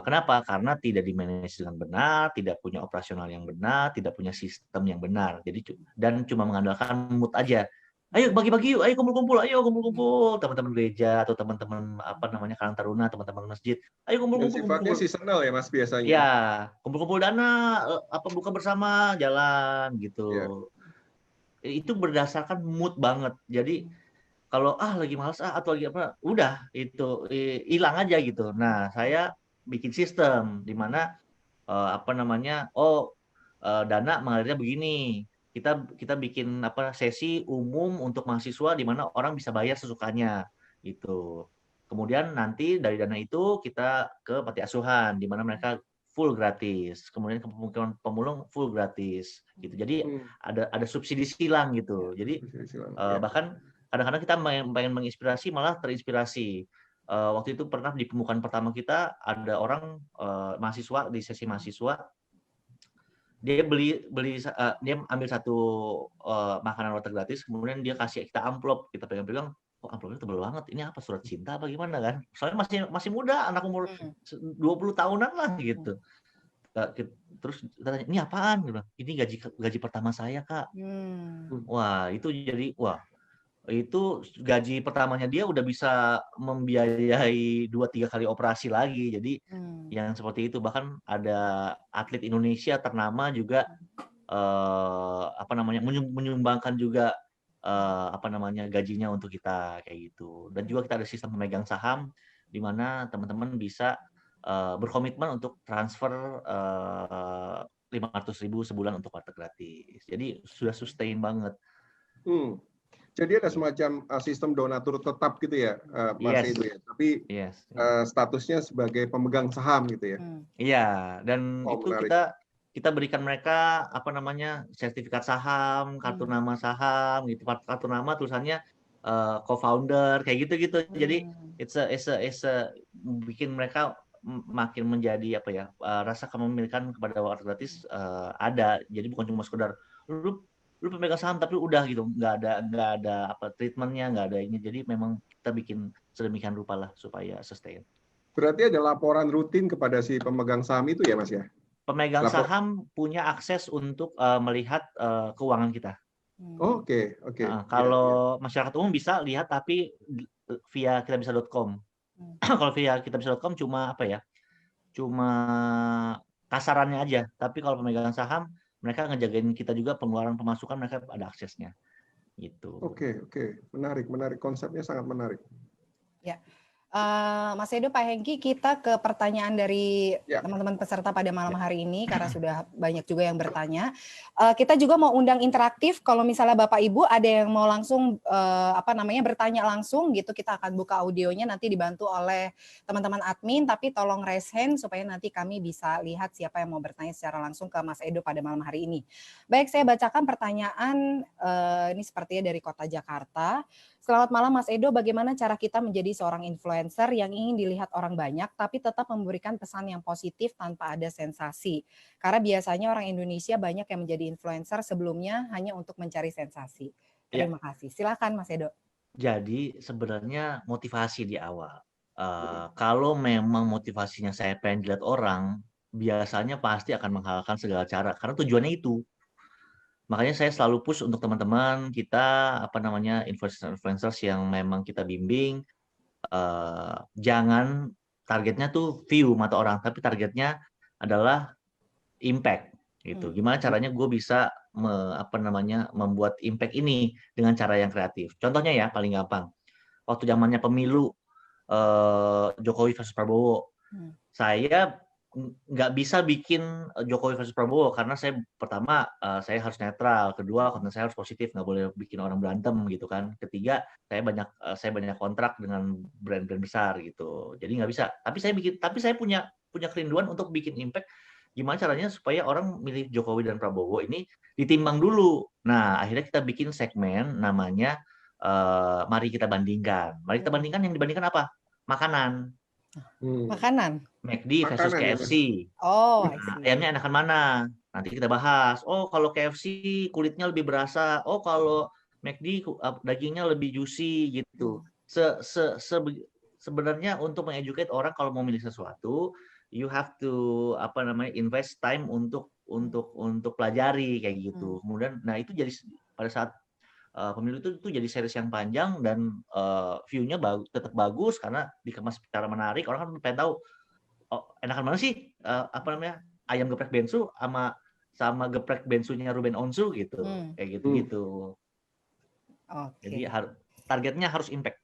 S2: Kenapa? Karena tidak dimanage dengan benar, tidak punya operasional yang benar, tidak punya sistem yang benar. Jadi dan cuma mengandalkan mood aja. Ayo bagi-bagi yuk, ayo kumpul-kumpul, teman-teman gereja atau teman-teman Karang Taruna, teman-teman masjid. Ayo
S3: Dan sifatnya
S2: kumpul-kumpul.
S3: seasonal ya Mas biasanya.
S2: Ya, kumpul-kumpul dana, buka bersama, jalan gitu.
S3: Ya.
S2: Itu berdasarkan mood banget. Jadi kalau lagi malas atau lagi apa, udah itu hilang aja gitu. Nah, saya bikin sistem di mana dana mengalirnya begini. Kita bikin sesi umum untuk mahasiswa di mana orang bisa bayar sesukanya gitu. Kemudian nanti dari dana itu kita ke panti asuhan di mana mereka full gratis. Kemudian ke pemukiman pemulung full gratis gitu. Jadi ada subsidi silang gitu. Jadi bahkan kadang-kadang kita pengen menginspirasi malah terinspirasi. Waktu itu pernah di pembukaan pertama kita ada orang mahasiswa di sesi mahasiswa, dia dia ambil satu makanan water gratis, kemudian dia kasih kita amplop, kita pegang-pegang, kok amplopnya tebel banget, ini apa, surat cinta apa gimana kan? Soalnya masih muda, anak umur 20 tahunan lah gitu. Terus kita tanya, ini apaan? Ini gaji pertama saya, Kak. Wah, itu gaji pertamanya dia udah bisa membiayai 2-3 kali operasi lagi. Jadi yang seperti itu, bahkan ada atlet Indonesia ternama juga menyumbangkan juga gajinya untuk kita kayak gitu. Dan juga kita ada sistem pemegang saham di mana teman-teman bisa berkomitmen untuk transfer 500.000 sebulan untuk warteg gratis. Jadi sudah sustain banget.
S3: Jadi ada semacam sistem donatur tetap gitu ya, Mas Edo ya. Tapi statusnya sebagai pemegang saham gitu ya.
S2: Iya, dan itu
S3: menarik.
S2: kita berikan mereka sertifikat saham, kartu nama saham gitu. Kartu nama tulisannya co-founder kayak gitu-gitu. Jadi it's a bikin mereka makin menjadi rasa kepemilikan kepada warteg gratis ada. Jadi bukan cuma sekedar lu pemegang saham tapi udah gitu, nggak ada treatmentnya, nggak ada ini. Jadi memang kita bikin sedemikian rupa lah supaya sustain.
S3: Berarti ada laporan rutin kepada si pemegang saham itu ya Mas ya?
S2: Pemegang saham punya akses untuk melihat keuangan kita.
S3: Oke.
S2: Kalau masyarakat umum bisa lihat tapi via kitabisa.com. Kalau via kitabisa.com cuma cuma kasarannya aja. Tapi kalau pemegang saham mereka ngejagain kita juga, pengeluaran pemasukan mereka ada aksesnya gitu.
S3: Oke. Menarik. Konsepnya sangat menarik.
S1: Ya. Mas Edo, Pak Hengki, kita ke pertanyaan dari teman-teman peserta pada malam hari ini karena sudah banyak juga yang bertanya. Kita juga mau undang interaktif. Kalau misalnya Bapak Ibu ada yang mau langsung bertanya langsung gitu, kita akan buka audionya, nanti dibantu oleh teman-teman admin, tapi tolong raise hand supaya nanti kami bisa lihat siapa yang mau bertanya secara langsung ke Mas Edo pada malam hari ini. Baik, saya bacakan pertanyaan ini sepertinya dari Kota Jakarta. Selamat malam Mas Edo, bagaimana cara kita menjadi seorang influencer yang ingin dilihat orang banyak tapi tetap memberikan pesan yang positif tanpa ada sensasi? Karena biasanya orang Indonesia banyak yang menjadi influencer sebelumnya hanya untuk mencari sensasi. Terima kasih. Silakan Mas Edo.
S2: Jadi sebenarnya motivasi di awal. Kalau memang motivasinya saya pengen dilihat orang, biasanya pasti akan menghalalkan segala cara karena tujuannya itu. Makanya saya selalu push untuk teman-teman kita influencer yang memang kita bimbing, jangan targetnya tuh view mata orang, tapi targetnya adalah impact gitu. Gimana caranya gue bisa membuat impact ini dengan cara yang kreatif. Contohnya ya paling gampang, waktu zamannya pemilu Jokowi versus Prabowo, saya nggak bisa bikin Jokowi versus Prabowo karena pertama saya harus netral, kedua konten saya harus positif, nggak boleh bikin orang berantem gitu kan, ketiga saya banyak kontrak dengan brand-brand besar gitu, jadi nggak bisa. Tapi saya punya kerinduan untuk bikin impact. Gimana caranya supaya orang milih Jokowi dan Prabowo ini ditimbang dulu. Nah akhirnya kita bikin segmen namanya mari kita bandingkan. Mari kita bandingkan, yang dibandingkan apa? Makanan.
S1: Makanan.
S2: McD versus KFC. Ayamnya enakan mana? Nanti kita bahas. Oh, kalau KFC kulitnya lebih berasa. Oh, kalau McD dagingnya lebih juicy gitu. Sebenarnya untuk mengeducate orang kalau mau milih sesuatu, you have to invest time untuk pelajari kayak gitu. Kemudian, nah itu jadi pada saat pemilu itu jadi series yang panjang dan view-nya tetap bagus karena dikemas secara menarik. Orang kan pengen tahu enakan mana sih ayam geprek bensu sama geprek bensunya Ruben Onsu gitu. Kayak gitu-gitu. Jadi targetnya harus impact,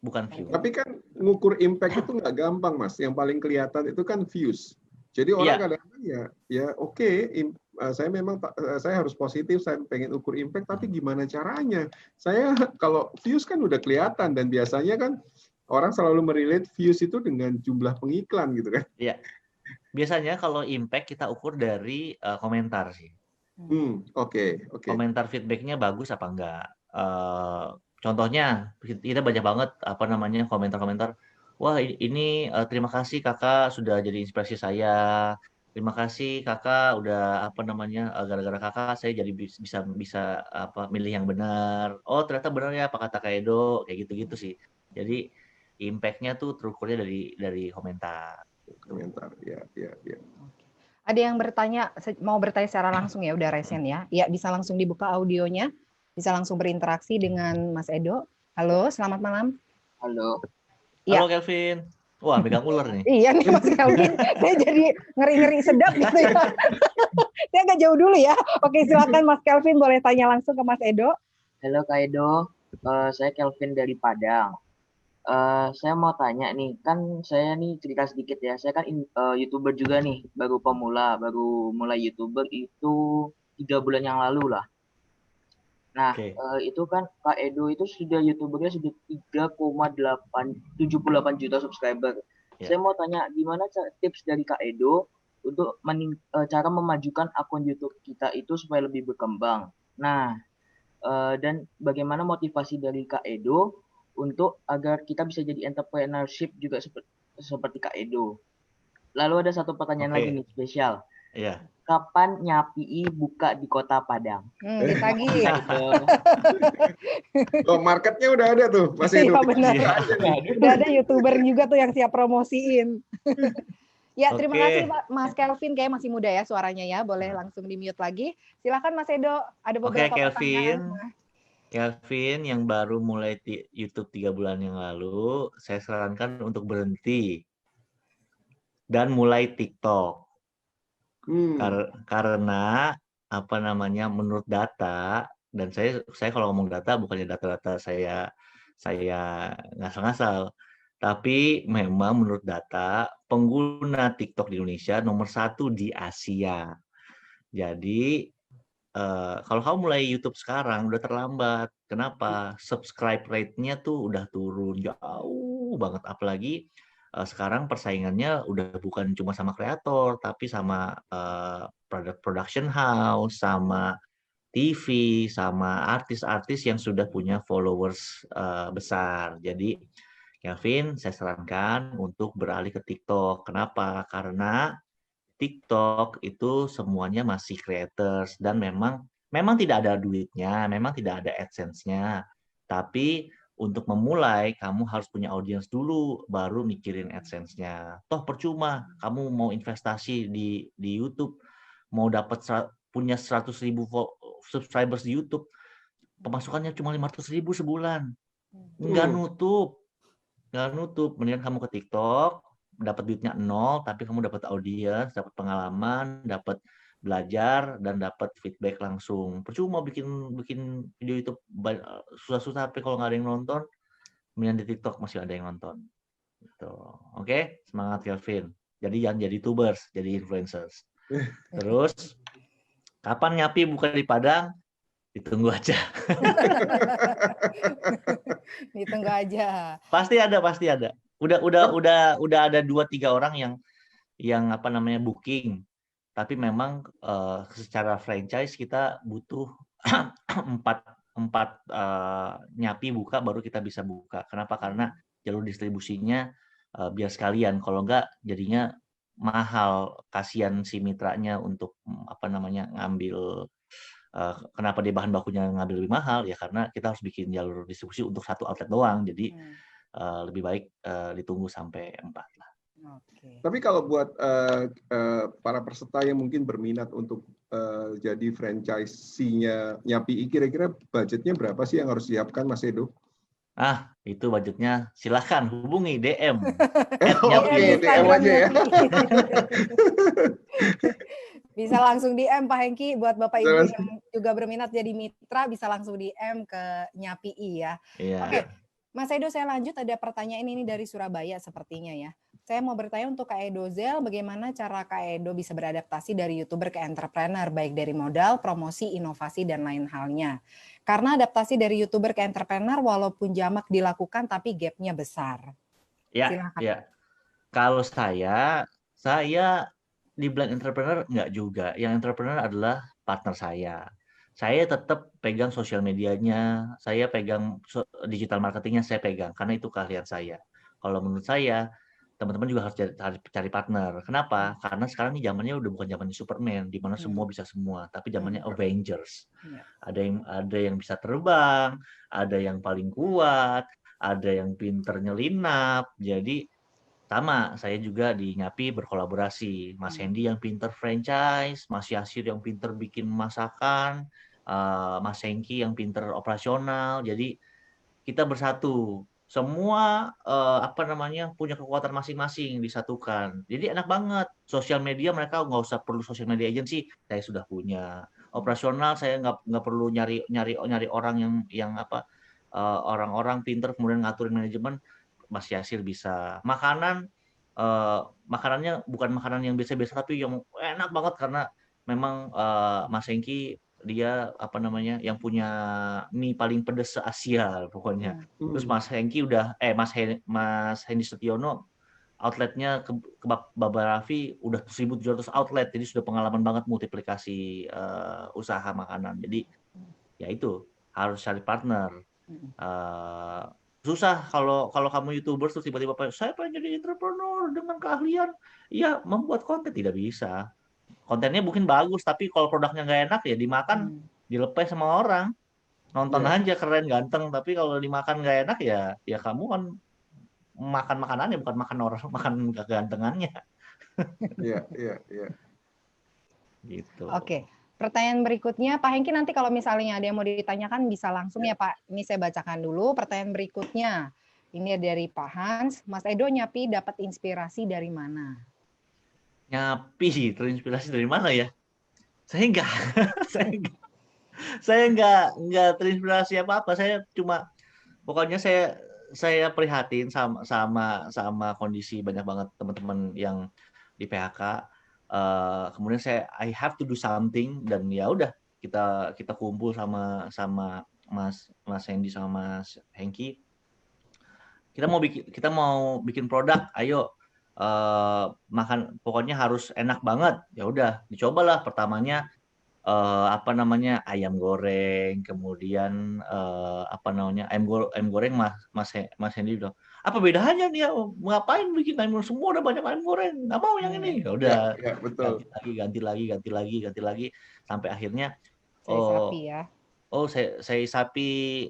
S2: bukan view.
S3: Tapi kan ngukur impact itu nggak gampang, Mas. Yang paling kelihatan itu kan views. Jadi orang kadang-kadang ya oke, saya harus positif, saya pengen ukur impact, tapi gimana caranya? Saya kalau views kan udah kelihatan dan biasanya kan orang selalu merelate views itu dengan jumlah pengiklan gitu kan?
S2: Iya. Biasanya kalau impact kita ukur dari komentar sih.
S3: Oke.
S2: Komentar feedbacknya bagus apa enggak? Contohnya kita banyak banget komentar-komentar. Wah ini terima kasih kakak sudah jadi inspirasi saya. Terima kasih kakak udah gara-gara kakak saya jadi bisa milih yang benar. Oh ternyata benar ya apa kata Kak Edo, kayak gitu-gitu sih. Jadi impact-nya tuh terukurnya dari komentar.
S3: Komentar, ya.
S1: Ada yang mau bertanya secara langsung ya, udah resen ya. Ya bisa langsung dibuka audionya, bisa langsung berinteraksi dengan Mas Edo. Halo, selamat malam.
S6: Halo.
S1: Ya.
S2: Halo Kelvin. Wah, megang ular nih.
S1: Iya nih Mas Kelvin, saya jadi ngeri-ngeri sedap gitu ya. Saya agak jauh dulu ya. Oke, silakan Mas Kelvin boleh tanya langsung ke Mas Edo.
S6: Halo Kak Edo, saya Kelvin dari Padang. Saya mau tanya nih, kan saya nih cerita sedikit ya. Saya kan YouTuber juga nih, baru mulai YouTuber itu 3 bulan yang lalu lah. Nah, itu kan Kak Edo itu YouTubernya sudah 3,78 juta subscriber. Yeah. Saya mau tanya, gimana tips dari Kak Edo untuk cara memajukan akun YouTube kita itu supaya lebih berkembang. Nah, dan bagaimana motivasi dari Kak Edo untuk agar kita bisa jadi entrepreneurship juga seperti Kak Edo. Lalu ada satu pertanyaan lagi nih spesial.
S2: Iya.
S6: Kapan Nyapi buka di Kota Padang?
S1: Ditagih.
S3: Oh, marketnya udah ada tuh, Mas Edo.
S1: Iya benar. Udah ada YouTuber juga tuh yang siap promosiin. Ya, terima kasih Mas Kelvin, kayak masih muda ya suaranya ya. Boleh langsung di-mute lagi. Silakan Mas Edo, ada beberapa pertanyaan.
S2: Kelvin yang baru mulai YouTube 3 bulan yang lalu, saya sarankan untuk berhenti dan mulai TikTok. Karena menurut data, dan saya kalau ngomong data bukannya data-data saya ngasal-ngasal, tapi memang menurut data pengguna TikTok di Indonesia nomor 1 di Asia. Jadi kalau kamu mulai YouTube sekarang udah terlambat. Kenapa? Subscribe rate-nya tuh udah turun jauh banget. Apalagi sekarang persaingannya udah bukan cuma sama kreator, tapi sama production house, sama TV, sama artis-artis yang sudah punya followers besar. Jadi, Kelvin, saya sarankan untuk beralih ke TikTok. Kenapa? Karena TikTok itu semuanya masih creators dan memang tidak ada duitnya, memang tidak ada AdSense-nya. Tapi untuk memulai, kamu harus punya audiens dulu, baru mikirin AdSense-nya. Toh percuma, kamu mau investasi di YouTube, mau punya 100.000 subscribers di YouTube, pemasukannya cuma 500.000 sebulan. Nggak nutup. Mendingan kamu ke TikTok, dapat duitnya 0, tapi kamu dapat audiens, dapat pengalaman, dapat belajar, dan dapat feedback langsung. Percuma bikin video YouTube susah-susah, tapi kalau nggak ada yang nonton, kemudian di TikTok masih ada yang nonton. Gitu. Oke, semangat Kelvin. Jadi jangan jadi tubers, jadi influencers. Terus, kapan Nyapi buka di Padang? Ditunggu aja.
S1: Ditunggu aja.
S2: Pasti ada. Udah ada 2-3 orang yang booking. Tapi memang secara franchise kita butuh 4 Nyapi buka baru kita bisa buka. Kenapa? Karena jalur distribusinya biar sekalian. Kalau enggak jadinya mahal. Kasihan si mitranya untuk ngambil. Kenapa dia bahan bakunya ngambil lebih mahal? Ya karena kita harus bikin jalur distribusi untuk 1 outlet doang. Jadi lebih baik ditunggu sampai 4 lah.
S3: Tapi kalau buat para peserta yang mungkin berminat untuk jadi franchise-nya Nyapi, kira-kira budgetnya berapa sih yang harus siapkan, Mas Edo?
S2: Itu budgetnya silahkan hubungi DM.
S3: Oke, DM aja ya.
S1: Bisa langsung DM Pak Hengki, buat Bapak Ibu
S3: Bisa
S1: yang juga berminat jadi mitra bisa langsung DM ke Nyapi ya.
S2: Iya.
S1: Oke, Mas Edo, saya lanjut, ada pertanyaan ini dari Surabaya sepertinya ya. Saya mau bertanya untuk Kak Edozel, bagaimana cara Kak Edo bisa beradaptasi dari YouTuber ke entrepreneur, baik dari modal, promosi, inovasi, dan lain halnya. Karena adaptasi dari YouTuber ke entrepreneur walaupun jamak dilakukan tapi gap-nya besar.
S2: Ya,
S1: Silakan.
S2: ya. Kalau saya dibilang entrepreneur enggak juga. Yang entrepreneur adalah partner saya. Saya tetap pegang sosial medianya, saya pegang digital marketingnya, saya pegang karena itu keahlian saya. Kalau menurut saya, teman-teman juga harus cari partner. Kenapa? Karena sekarang ini zamannya udah bukan zamannya Superman, di mana semua bisa semua, tapi zamannya Avengers. Ada yang bisa terbang, ada yang paling kuat, ada yang pinter nyelinap. Jadi sama, saya juga di Nyapi berkolaborasi. Mas Hendy yang pinter franchise, Mas Yasir yang pinter bikin masakan, Mas Hengki yang pinter operasional. Jadi kita bersatu. Semua punya kekuatan masing-masing, disatukan. Jadi enak banget. Sosial media mereka nggak usah perlu social media agency, saya sudah punya. Operasional saya nggak perlu nyari orang yang orang-orang pinter kemudian ngaturin manajemen. Mas Yasir bisa. Makanannya bukan makanan yang biasa-biasa tapi yang enak banget karena memang Mas Hengki dia yang punya mie paling pedas se-Asia pokoknya. Terus Mas Hengki Mas Hendy Setiono outletnya Kebab Baba Raffi udah 1.700 outlet, jadi sudah pengalaman banget multiplikasi usaha makanan. Jadi ya itu harus cari partner. Susah kalau kamu YouTuber terus tiba-tiba saya pengen jadi entrepreneur dengan keahlian ya membuat konten, tidak bisa. Kontennya mungkin bagus tapi kalau produknya nggak enak ya dimakan dilepeh sama orang, nonton aja keren ganteng tapi kalau dimakan nggak enak ya kamu kan makan makanannya bukan makan orang, makan kegantengannya.
S3: Iya.
S2: Gitu.
S1: Oke. Pertanyaan berikutnya, Pak Hengki, nanti kalau misalnya ada yang mau ditanyakan bisa langsung ya Pak. Ini saya bacakan dulu pertanyaan berikutnya. Ini dari Pak Hans. Mas Edo, Nyapi dapat inspirasi dari mana?
S2: Nyapi terinspirasi dari mana ya? Saya enggak terinspirasi apa-apa. Saya cuma pokoknya saya prihatin sama kondisi banyak banget teman-teman yang di PHK. Kemudian I have to do something dan ya udah kita kumpul sama Mas Hendy sama Mas Hengki. Kita mau bikin produk, ayo makan pokoknya harus enak banget. Ya udah dicobalah pertamanya ayam goreng, kemudian ayam goreng Mas Hendy bilang, apa bedanya nih ya, ngapain bikin ayam goreng, semua udah banyak ayam goreng, nggak mau yang ini. Ya udah
S3: betul.
S2: ganti lagi sampai akhirnya saya sapi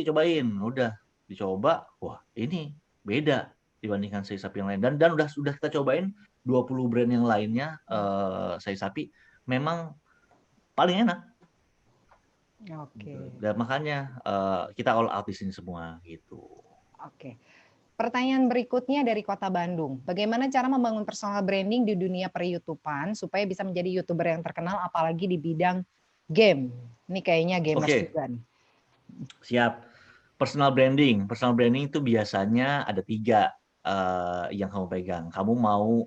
S2: cobain, udah dicoba, wah ini beda dibandingkan saya sapi yang lain dan sudah kita cobain 20 brand yang lainnya, saya sapi memang paling enak.
S1: Oke.
S2: Dan makanya kita all out di sini semua gitu.
S1: Oke. Pertanyaan berikutnya dari Kota Bandung. Bagaimana cara membangun personal branding di dunia per-YouTubean supaya bisa menjadi YouTuber yang terkenal apalagi di bidang game? Ini kayaknya gamers juga nih.
S2: Siap. Personal branding itu biasanya ada 3 yang kamu pegang. Kamu mau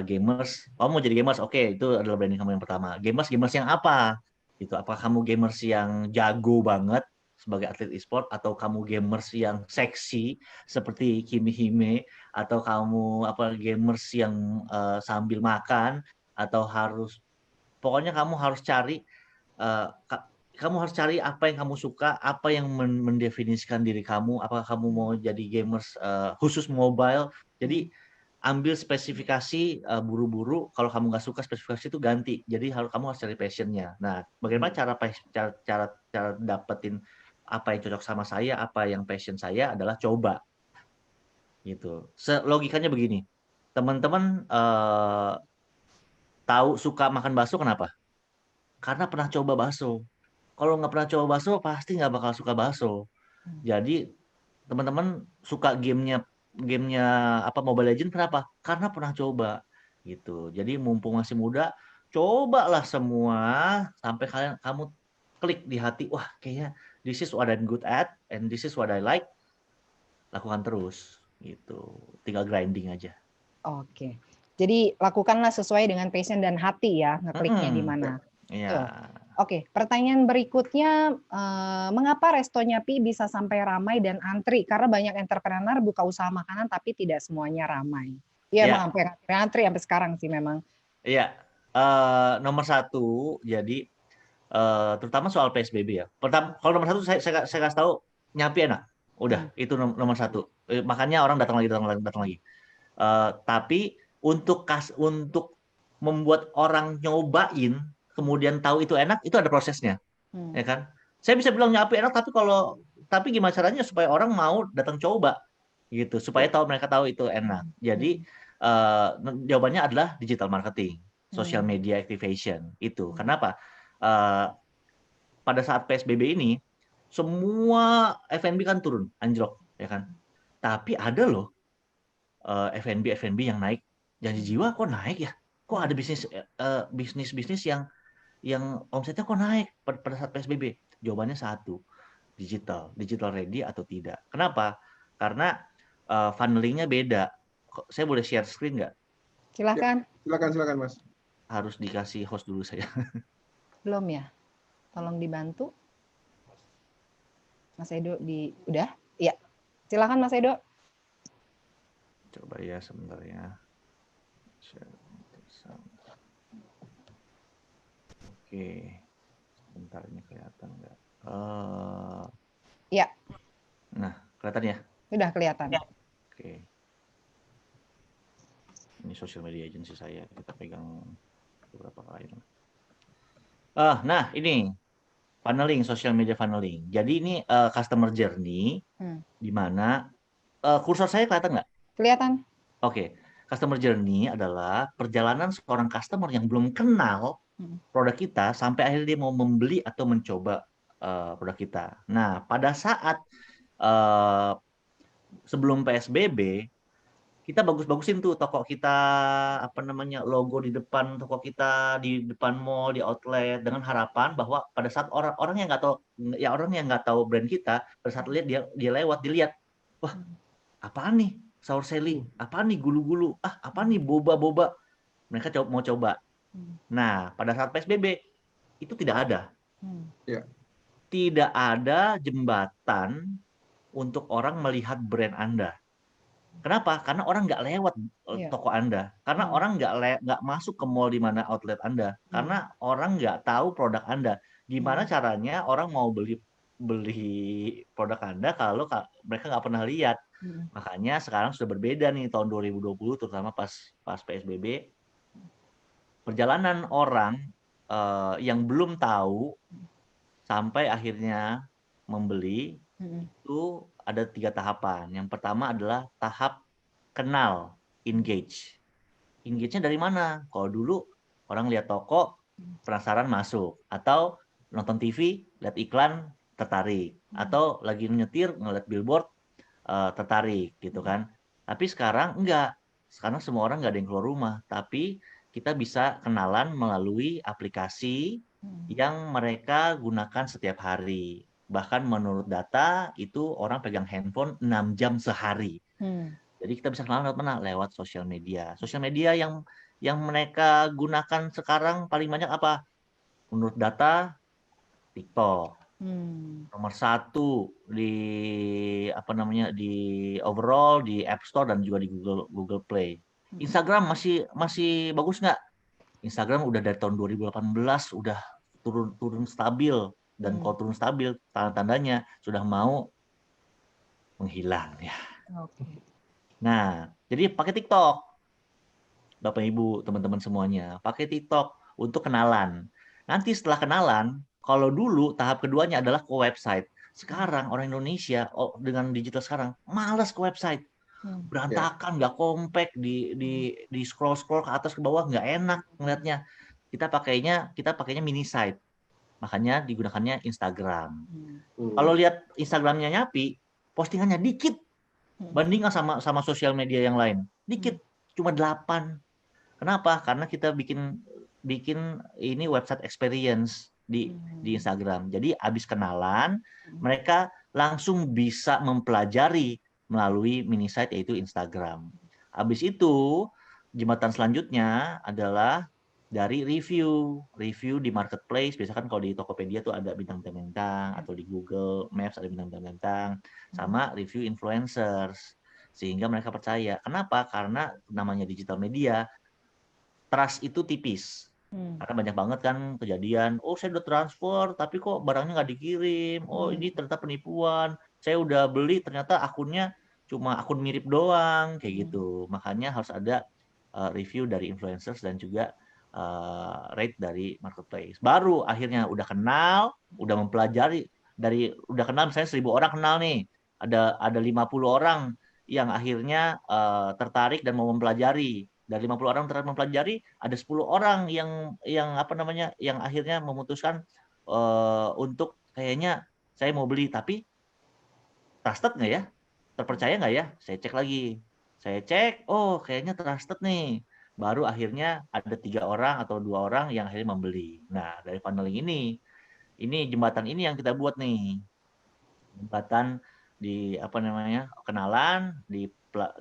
S2: gamers, kamu mau jadi gamers, oke, itu adalah branding kamu yang pertama. Gamers yang apa? Gitu. Apakah kamu gamers yang jago banget sebagai atlet e-sport atau kamu gamers yang seksi seperti Kimi Hime atau kamu gamers yang sambil makan atau pokoknya kamu harus cari apa yang kamu suka, apa yang mendefinisikan diri kamu, apakah kamu mau jadi gamers khusus mobile. Jadi ambil spesifikasi buru-buru, kalau kamu nggak suka spesifikasi itu ganti. Jadi kamu harus cari passionnya. Nah, bagaimana cara dapetin apa yang cocok sama saya, apa yang passion saya adalah coba. Gitu. Logikanya begini, teman-teman tahu suka makan bakso kenapa? Karena pernah coba bakso. Kalau nggak pernah coba bakso, pasti nggak bakal suka bakso. Jadi teman-teman suka gamenya Mobile Legends kenapa? Karena pernah coba gitu. Jadi mumpung masih muda, cobalah semua sampai kamu klik di hati, wah kayaknya this is what I'm good at and this is what I like. Lakukan terus gitu. Tinggal grinding aja.
S1: Oke. Jadi lakukanlah sesuai dengan passion dan hati ya, ngekliknya di mana.
S2: Iya.
S1: Oke, pertanyaan berikutnya, mengapa Resto Nyapi bisa sampai ramai dan antri? Karena banyak entrepreneur buka usaha makanan tapi tidak semuanya ramai. Iya, emang sampai antri sampai sekarang sih memang.
S2: Iya, nomor satu, jadi terutama soal PSBB ya. Kalau nomor satu saya kasih tahu, Nyapi enak. Udah, itu nomor satu. Makanya orang datang lagi. Tapi untuk membuat orang nyobain, kemudian tahu itu enak, itu ada prosesnya, ya kan? Saya bisa bilang Nyapi enak, tapi gimana caranya supaya orang mau datang coba, gitu, supaya mereka tahu itu enak. Jadi jawabannya adalah digital marketing, social media activation itu. Kenapa? Pada saat PSBB ini, semua F&B kan turun, anjlok, ya kan? Tapi ada loh F&B yang naik. Janji jiwa kok naik ya? Kok ada bisnis yang omsetnya kok naik pada saat PSBB? Jawabannya satu, digital ready atau tidak. Kenapa? Karena funnelingnya beda. Saya boleh share screen nggak?
S1: Silakan.
S3: Silakan Mas.
S2: Harus dikasih host dulu saya.
S1: Belum ya? Tolong dibantu. Mas Edo udah? Iya. Silakan Mas Edo.
S2: Coba ya sebentar ya. Oke, sebentar ini kelihatan nggak?
S1: Iya.
S2: Nah, kelihatan ya?
S1: Udah kelihatan.
S2: Oke. Ini social media agency saya, kita pegang beberapa kali. Nah, ini funneling, social media funneling. Jadi ini customer journey, di mana kursor saya kelihatan nggak?
S1: Kelihatan.
S2: Oke, customer journey adalah perjalanan seorang customer yang belum kenal produk kita sampai akhirnya dia mau membeli atau mencoba produk kita. Nah, pada saat sebelum PSBB, kita bagus-bagusin tuh toko kita, logo di depan toko kita, di depan mall, di outlet, dengan harapan bahwa pada saat orang yang nggak tahu brand kita, pada saat lihat dia lewat, dilihat, wah, apaan nih saur seli, apaan nih gulu-gulu, apaan nih boba-boba, mereka mau coba. Nah, pada saat PSBB itu tidak ada. Tidak ada jembatan untuk orang melihat brand Anda. Kenapa? Karena orang nggak lewat toko Anda. Karena orang nggak masuk ke mall di mana outlet Anda. Karena orang nggak tahu produk Anda. Gimana caranya orang mau beli produk Anda kalau mereka nggak pernah lihat. Makanya sekarang sudah berbeda nih tahun 2020, terutama pas PSBB. Perjalanan orang yang belum tahu sampai akhirnya membeli itu ada 3 tahapan. Yang pertama adalah tahap kenal, engage. Engage-nya dari mana? Kalau dulu orang lihat toko, penasaran masuk. Atau nonton TV, lihat iklan, tertarik. Atau lagi nyetir, ngeliat billboard, tertarik gitu kan. Tapi sekarang enggak. Sekarang semua orang nggak ada yang keluar rumah. Tapi kita bisa kenalan melalui aplikasi yang mereka gunakan setiap hari. Bahkan menurut data itu orang pegang handphone 6 jam sehari. Jadi kita bisa kenalan lewat sosial media. Sosial media yang mereka gunakan sekarang paling banyak apa? Menurut data TikTok. Nomor 1 di overall di App Store dan juga di Google Play. Instagram masih bagus nggak? Instagram udah dari tahun 2018 udah turun stabil, dan kalau turun stabil tanda-tandanya sudah mau menghilang ya. Nah, jadi pakai TikTok, Bapak Ibu, teman-teman semuanya, pakai TikTok untuk kenalan. Nanti setelah kenalan, kalau dulu tahap keduanya adalah ke website. Sekarang orang Indonesia dengan digital sekarang malas ke website. berantakan, nggak compact, di scroll ke atas ke bawah nggak enak ngeliatnya. Kita pakainya mini site, makanya digunakannya Instagram. Kalau lihat Instagramnya Nyapi, postingannya dikit bandingkan sama sosial media yang lain, dikit, cuma 8. Kenapa? Karena kita bikin ini website experience di Instagram. Jadi abis kenalan, mereka langsung bisa mempelajari melalui mini site yaitu Instagram. Habis itu, jembatan selanjutnya adalah dari review di marketplace. Biasanya kan kalau di Tokopedia tuh ada bintang-bintang, atau di Google Maps ada bintang-bintang, sama review influencers. Sehingga mereka percaya. Kenapa? Karena namanya digital media, trust itu tipis. Karena banyak banget kan kejadian, oh saya udah transfer tapi kok barangnya nggak dikirim, oh ini ternyata penipuan, saya udah beli ternyata akunnya cuma akun mirip doang, kayak gitu. Makanya harus ada review dari influencers dan juga rate dari marketplace. Baru akhirnya udah kenal, udah mempelajari, udah kenal misalnya 1.000 orang kenal nih, ada 50 orang yang akhirnya tertarik dan mau mempelajari. Dari 50 orang tertarik mempelajari, ada 10 orang yang akhirnya memutuskan untuk kayaknya saya mau beli, tapi trusted nggak ya? Terpercaya nggak ya? Saya cek lagi. Saya cek, oh kayaknya trusted nih. Baru akhirnya ada 3 orang atau 2 orang yang akhirnya membeli. Nah, dari funneling ini jembatan ini yang kita buat nih. Jembatan kenalan,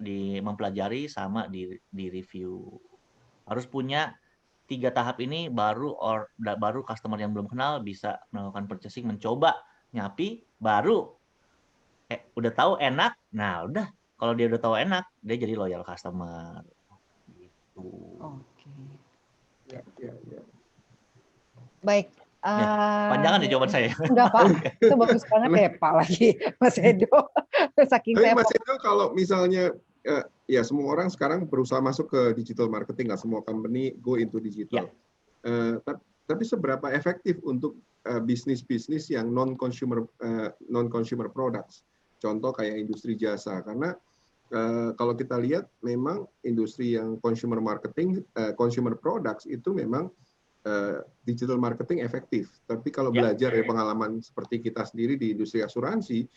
S2: di mempelajari sama di review. Harus punya 3 tahap ini baru customer yang belum kenal bisa melakukan purchasing, mencoba Nyapi, baru udah tahu enak. Nah, udah kalau dia udah tahu enak, dia jadi loyal customer. Gitu.
S1: Oke.
S3: Ya.
S1: Baik.
S2: Panjangan ya jawaban saya.
S1: Enggak Pak, itu bagus banget ya Pak lagi Mas Edo. Saking
S3: Tapi
S1: saya
S3: Mas Edo, kalau misalnya ya semua orang sekarang berusaha masuk ke digital marketing, nggak semua company go into digital. Tapi seberapa efektif untuk bisnis-bisnis yang non-consumer products, contoh kayak industri jasa, karena kalau kita lihat memang industri yang consumer marketing, consumer products itu memang digital marketing efektif. Tapi kalau belajar dari pengalaman seperti kita sendiri di industri asuransi,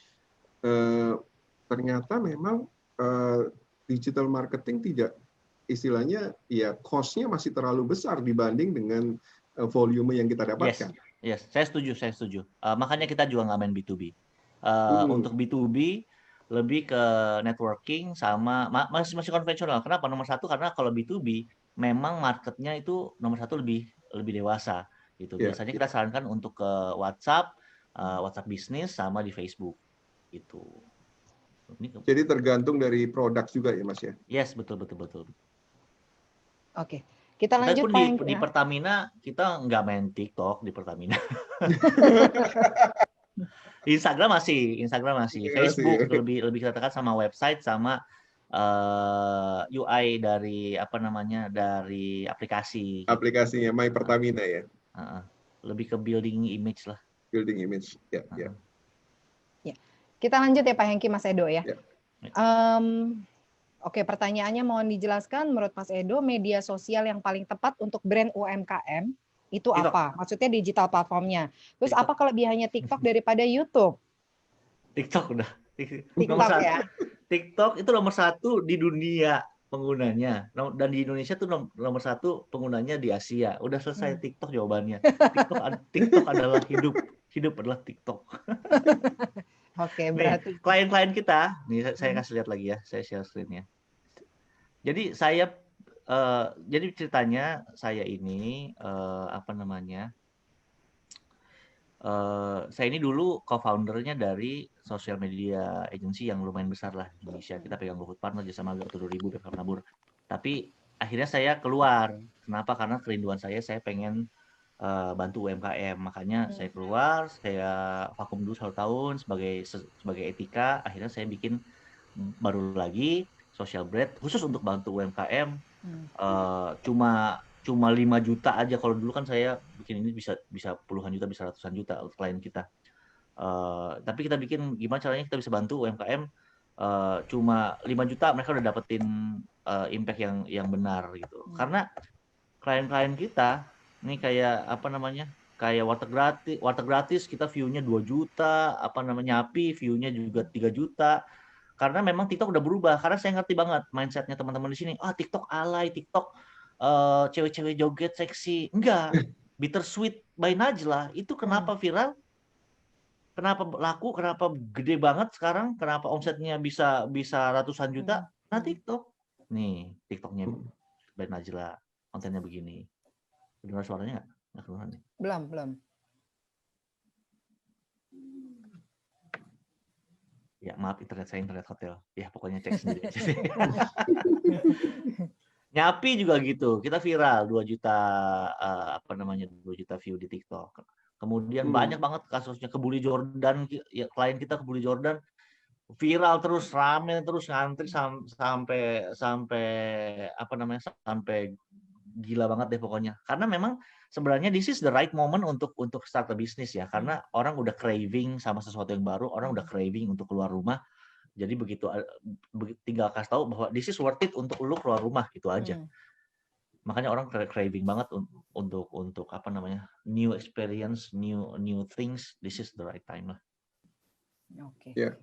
S3: ternyata memang digital marketing tidak, istilahnya ya cost-nya masih terlalu besar dibanding dengan volume yang kita dapatkan.
S2: Yes, saya setuju. Makanya kita juga nggak main B2B. Untuk B2B lebih ke networking sama masih konvensional. Kenapa? Nomor 1 karena kalau B2B memang marketnya itu nomor 1 lebih dewasa gitu. Biasanya kita sarankan untuk ke WhatsApp bisnis sama di Facebook gitu.
S3: Jadi tergantung dari produk juga ya Mas ya?
S2: Yes, betul.
S1: Oke, kita lanjut
S2: di Pertamina kita nggak main TikTok di Pertamina. Instagram masih, Facebook lebih kita tekan sama website sama UI dari dari aplikasi.
S3: Aplikasinya My Pertamina ya.
S2: Lebih ke building image lah.
S3: Building image, ya.
S1: Kita lanjut ya Pak Hengki, Mas Edo ya. Oke, pertanyaannya mohon dijelaskan menurut Mas Edo, media sosial yang paling tepat untuk brand UMKM itu TikTok. Apa? Maksudnya digital platformnya. Terus TikTok. Apa kelebihannya TikTok daripada YouTube?
S2: TikTok udah.
S1: TikTok ya.
S2: TikTok itu nomor 1 di dunia penggunanya, dan di Indonesia tuh nomor 1 penggunanya di Asia. Udah selesai TikTok jawabannya. TikTok adalah hidup adalah TikTok.
S1: Oke, berarti
S2: klien-klien kita, nih saya kasih lihat lagi ya, saya share screen-nya. Jadi jadi ceritanya saya ini saya ini dulu co-foundernya dari social media agency yang lumayan besar lah di Indonesia. Kita pegang GoFood Partner, Jasa Marga, 2000, BPK Nabur. Tapi akhirnya saya keluar. Kenapa? Karena kerinduan saya pengen bantu UMKM. Makanya saya keluar, saya vakum dulu 1 tahun sebagai etika. Akhirnya saya bikin baru lagi social brand khusus untuk bantu UMKM. Cuma 5 juta aja. Kalau dulu kan saya bikin ini bisa puluhan juta, bisa ratusan juta klien kita. Tapi kita bikin gimana caranya kita bisa bantu UMKM cuma 5 juta mereka udah dapetin impact yang benar gitu. Karena klien-klien kita ini kayak apa namanya, kayak warteg gratis kita view-nya 2 juta, apa namanya, Nyapi view-nya juga 3 juta. Karena memang TikTok udah berubah. Karena saya ngerti banget mindset-nya teman-teman di sini. TikTok alay, TikTok cewek-cewek joget seksi. Enggak. Bittersweet by Najla itu kenapa viral? Kenapa laku? Kenapa gede banget sekarang? Kenapa omsetnya bisa ratusan juta? Nah, TikTok. Nih, TikToknya by Najla. Kontennya begini. Dengar suaranya nggak? Nggak kedengeran nih.
S1: Belum.
S2: Ya, maaf internet saya internet hotel. Ya, pokoknya cek sendiri aja. Nyapi juga gitu. Kita viral 2 juta 2 juta view di TikTok. Kemudian banyak banget kasusnya Kebuli Jordan, ya, klien kita Kebuli Jordan viral terus, rame terus, ngantri sampai sampai gila banget deh pokoknya. Karena memang sebenarnya this is the right moment untuk start a business ya. Karena orang udah craving sama sesuatu yang baru, orang udah craving untuk keluar rumah. Jadi begitu tinggal kasih tahu bahwa this is worth it untuk lu keluar rumah gitu aja. Makanya orang craving banget untuk apa namanya, new experience, new things. This is the right time lah.
S1: Oke.
S3: Ya.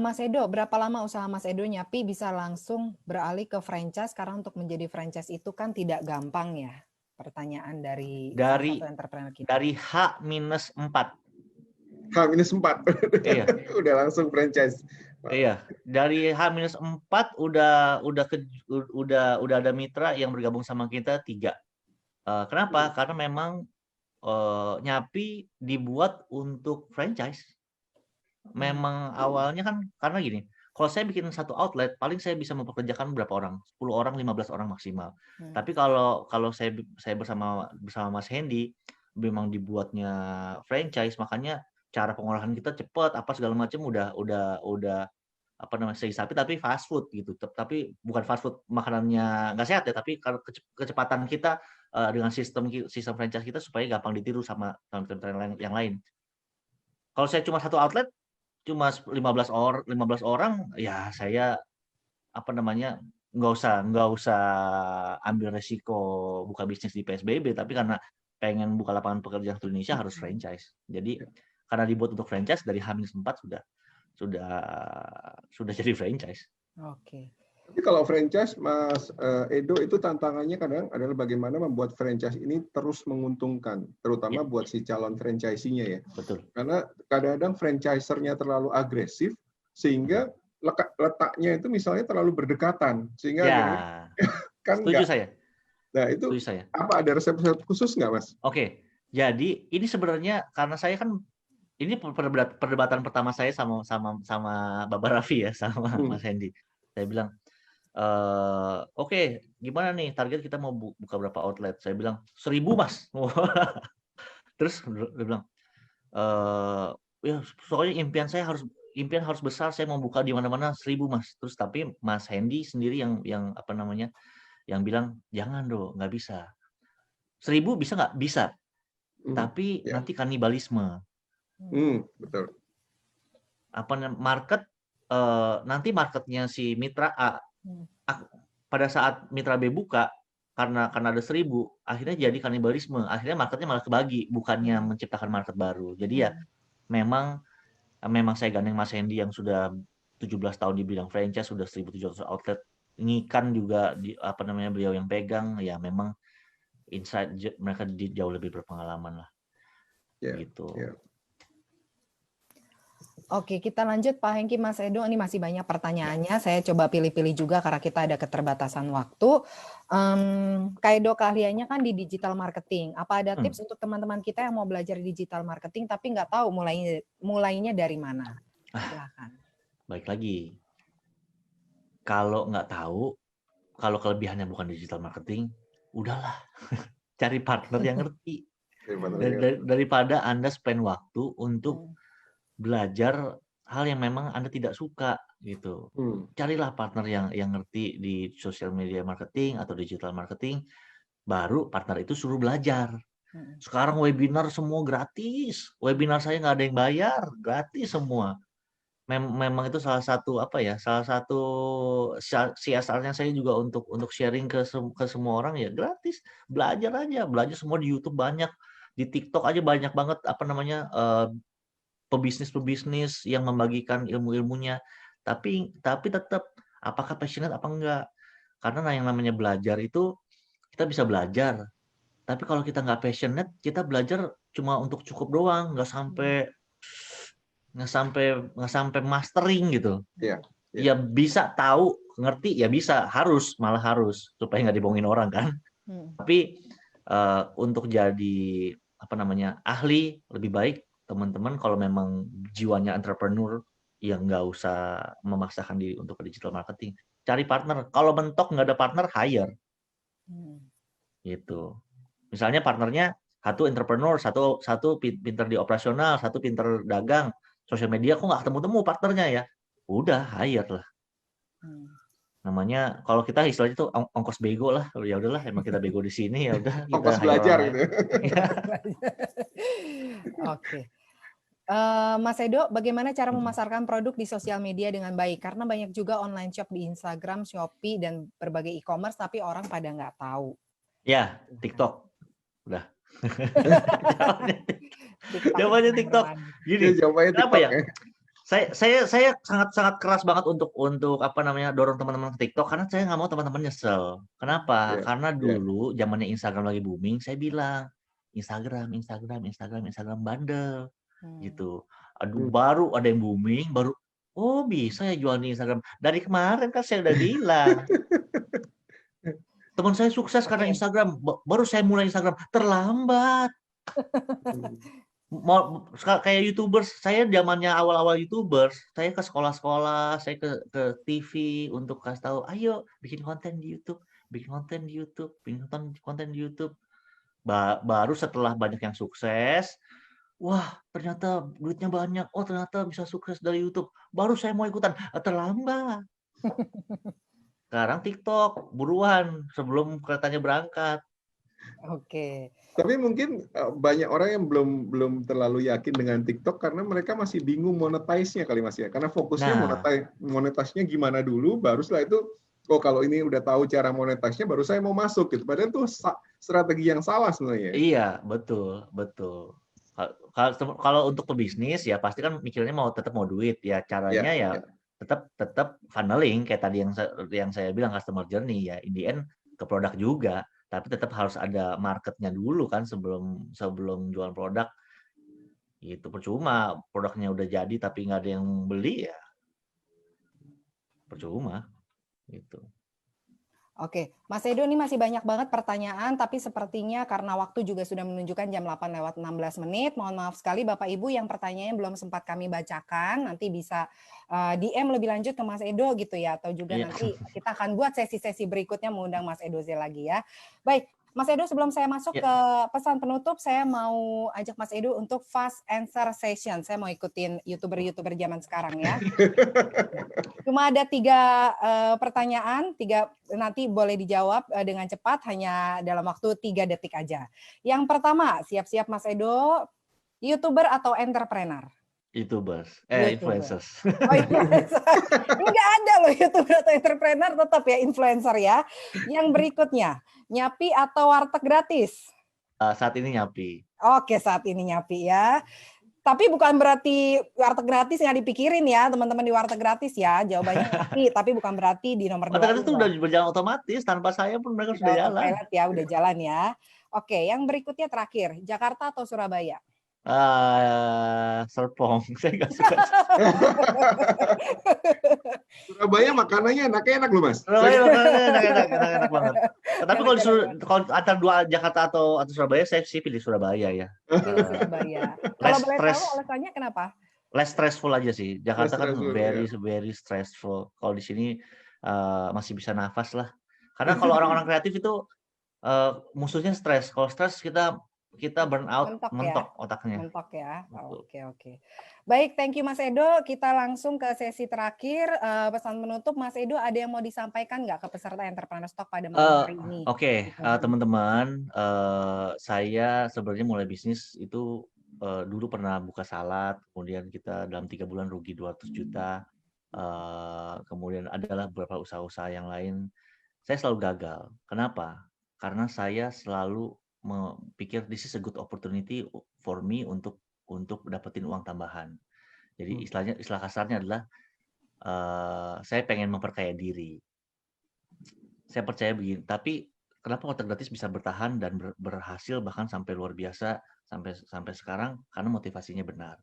S1: Mas Edo, berapa lama usaha Mas Edo Nyapi bisa langsung beralih ke franchise? Karena untuk menjadi franchise itu kan tidak gampang ya. Pertanyaan dari salah satu entrepreneur kita.
S2: Dari H-4.
S3: H-4.
S2: Iya.
S3: Udah langsung franchise.
S2: Iya, dari H-4 udah ada mitra yang bergabung sama kita 3. Kenapa? Karena memang Nyapi dibuat untuk franchise. Memang awalnya kan karena gini, kalau saya bikin satu outlet paling saya bisa mempekerjakan berapa orang? 10 orang, 15 orang maksimal. Tapi kalau saya bersama Mas Hendy memang dibuatnya franchise, makanya cara pengolahan kita cepat, apa segala macam udah apa namanya, sapi tapi fast food gitu. Tapi bukan fast food makanannya nggak sehat ya, tapi kalau kecepatan kita dengan sistem franchise kita supaya gampang ditiru sama teman-teman yang lain. Kalau saya cuma satu outlet, cuma 15 orang, ya saya apa namanya, nggak usah ambil resiko buka bisnis di PSBB, tapi karena pengen buka lapangan pekerjaan di Indonesia harus franchise. Jadi karena dibuat untuk franchise dari H-4 sudah jadi franchise.
S1: Oke.
S3: Tapi kalau franchise, Mas Edo, itu tantangannya kadang adalah bagaimana membuat franchise ini terus menguntungkan, terutama buat si calon franchisee-nya ya.
S2: Betul.
S3: Karena kadang-kadang franchiser-nya terlalu agresif, sehingga letaknya itu misalnya terlalu berdekatan, sehingga kan
S2: setuju saya.
S3: Nah itu apa, ada resep-resep khusus nggak, Mas?
S2: Oke, jadi ini sebenarnya karena saya kan ini perdebatan pertama saya sama Bapak Raffi ya, sama Mas Hendy. Saya bilang, oke, gimana nih target kita mau buka berapa outlet? Saya bilang 1.000 Mas. Terus dia bilang, ya soalnya impian harus besar, saya mau buka di mana-mana 1.000 Mas. Terus tapi Mas Hendy sendiri yang apa namanya, yang bilang jangan dong, nggak bisa. 1.000 bisa nggak? Bisa. Tapi nanti kanibalisme.
S3: Betul.
S2: Nanti marketnya si mitra A pada saat mitra B buka karena ada 1.000, akhirnya jadi kanibalisme, akhirnya marketnya malah kebagi, bukannya menciptakan market baru. Jadi ya memang saya gandeng Mas Hendy yang sudah 17 tahun di bidang franchise, sudah 1.700 outlet, ngikan juga beliau yang pegang, ya memang insight mereka jauh lebih berpengalaman lah. Gitu.
S1: Oke, kita lanjut Pak Hengki, Mas Edo. Ini masih banyak pertanyaannya. Saya coba pilih-pilih juga karena kita ada keterbatasan waktu. Kak Edo keahliannya kan di digital marketing. Apa ada tips untuk teman-teman kita yang mau belajar digital marketing tapi nggak tahu mulainya dari mana? Silakan.
S2: Baik lagi. Kalau nggak tahu, kalau kelebihannya bukan digital marketing, udahlah. Cari partner yang ngerti. Daripada Anda spend waktu untuk belajar hal yang memang Anda tidak suka gitu. Carilah partner yang ngerti di social media marketing atau digital marketing, baru partner itu suruh belajar. Sekarang webinar semua gratis. Webinar saya nggak ada yang bayar, gratis semua. memang itu salah satu CSR-nya saya juga untuk sharing ke semua orang ya gratis. Belajar aja, belajar semua di YouTube banyak, di TikTok aja banyak banget pebisnis yang membagikan ilmu-ilmunya. Tapi tetap apakah passionate apa enggak? Karena yang namanya belajar itu kita bisa belajar, tapi kalau kita nggak passionate, kita belajar cuma untuk cukup doang, nggak sampai mastering gitu.
S3: Iya.
S2: Ya bisa tahu, ngerti, ya bisa, malah harus supaya nggak dibohongin orang kan. Tapi untuk jadi ahli lebih baik teman-teman kalau memang jiwanya entrepreneur yang nggak usah memaksakan diri untuk ke digital marketing, cari partner. Kalau mentok nggak ada partner, hire. Gitu. Misalnya partnernya satu entrepreneur, satu pinter di operasional, satu pinter dagang, sosial media kok nggak ketemu-temu partnernya ya, udah hire lah. Namanya kalau kita istilahnya itu ongkos bego lah. Ya udahlah, emang kita bego di sini ya udah.
S3: Ongkos belajar gitu.
S1: Oke. Mas Edo, bagaimana cara memasarkan produk di sosial media dengan baik? Karena banyak juga online shop di Instagram, Shopee, dan berbagai e-commerce, tapi orang pada nggak tahu.
S2: Ya, TikTok. Udah. Jawabannya TikTok. Gini, kenapa ya? Saya sangat keras banget untuk dorong teman-teman ke TikTok karena saya nggak mau teman-teman nyesel. Kenapa? Karena dulu zamannya Instagram lagi booming, saya bilang Instagram bandel gitu. Aduh, baru ada yang booming, bisa ya jual di Instagram. Dari kemarin kan saya udah bilang. Teman saya sukses karena Instagram, baru saya mulai Instagram, terlambat. Kayak YouTubers, saya zamannya awal-awal YouTubers, saya ke sekolah-sekolah, saya ke TV untuk kasih tahu, ayo bikin konten di YouTube. Baru setelah banyak yang sukses, wah ternyata duitnya banyak, ternyata bisa sukses dari YouTube, baru saya mau ikutan, terlambat. Sekarang TikTok, buruan sebelum keretanya berangkat.
S3: Oke. Tapi mungkin banyak orang yang belum terlalu yakin dengan TikTok karena mereka masih bingung monetize-nya kali Mas ya. Karena fokusnya monetize-nya gimana dulu, baru setelah itu kalau ini udah tahu cara monetize-nya baru saya mau masuk gitu. Padahal itu strategi yang salah sebenarnya.
S2: Iya, betul. Kalau untuk pebisnis ya pasti kan mikirnya tetap mau duit ya. Caranya tetap funneling kayak tadi yang saya bilang customer journey ya, in the end ke produk juga, tapi tetap harus ada marketnya dulu kan sebelum jual produk. Itu percuma produknya udah jadi tapi nggak ada yang beli ya percuma gitu.
S1: Oke, Mas Edo, ini masih banyak banget pertanyaan, tapi sepertinya karena waktu juga sudah menunjukkan jam 8:16. Mohon maaf sekali Bapak Ibu yang pertanyaannya belum sempat kami bacakan, nanti bisa DM lebih lanjut ke Mas Edo gitu ya, atau juga nanti kita akan buat sesi-sesi berikutnya mengundang Mas Edo lagi ya. Baik, Mas Edo, sebelum saya masuk ke pesan penutup, saya mau ajak Mas Edo untuk fast answer session. Saya mau ikutin YouTuber zaman sekarang ya. Cuma ada 3 pertanyaan, 3 nanti boleh dijawab dengan cepat, hanya dalam waktu 3 detik aja. Yang pertama, siap-siap Mas Edo, YouTuber atau entrepreneur?
S2: Influencers.
S1: Oh, influencer. Enggak ada loh YouTuber atau entrepreneur, tetap ya influencer ya. Yang berikutnya, Nyapi atau warteg gratis?
S2: Saat ini Nyapi.
S1: Oke, saat ini Nyapi ya. Tapi bukan berarti warteg gratis nggak dipikirin ya, teman-teman di warteg gratis ya. Jawabannya Nyapi, tapi bukan berarti di nomor 2.
S2: Warteg gratis itu udah berjalan otomatis, tanpa saya pun mereka sudah jalan.
S1: Pilot ya, udah jalan ya. Oke, yang berikutnya terakhir, Jakarta atau Surabaya?
S2: Serpong, saya nggak suka.
S3: Surabaya makanannya enak loh Mas.
S2: Surabaya makanannya enak banget. Tapi kalau antara dua Jakarta atau Surabaya, saya sih pilih Surabaya ya.
S1: Pilih Surabaya. Kalau boleh tahu alasannya kenapa?
S2: Less stressful aja sih. Jakarta kan very stressful. Kalau di sini masih bisa nafas lah. Karena kalau orang-orang kreatif itu musuhnya stres. Kalau stres kita burn out, mentok otaknya.
S1: Mentok ya. Oke. Baik, thank you Mas Edo. Kita langsung ke sesi terakhir. Pesan penutup, Mas Edo, ada yang mau disampaikan nggak ke peserta Entrepreneur Talk pada malam hari ini?
S2: Oke, teman-teman, saya sebenarnya mulai bisnis itu dulu pernah buka salad, kemudian kita dalam 3 bulan rugi 200 juta, kemudian adalah beberapa usaha-usaha yang lain. Saya selalu gagal. Kenapa? Karena saya selalu pikir this is a good opportunity for me untuk dapetin uang tambahan. Jadi istilah kasarnya adalah saya pengen memperkaya diri. Saya percaya begini, tapi kenapa warteg gratis bisa bertahan dan berhasil bahkan sampai luar biasa sampai sekarang? Karena motivasinya benar.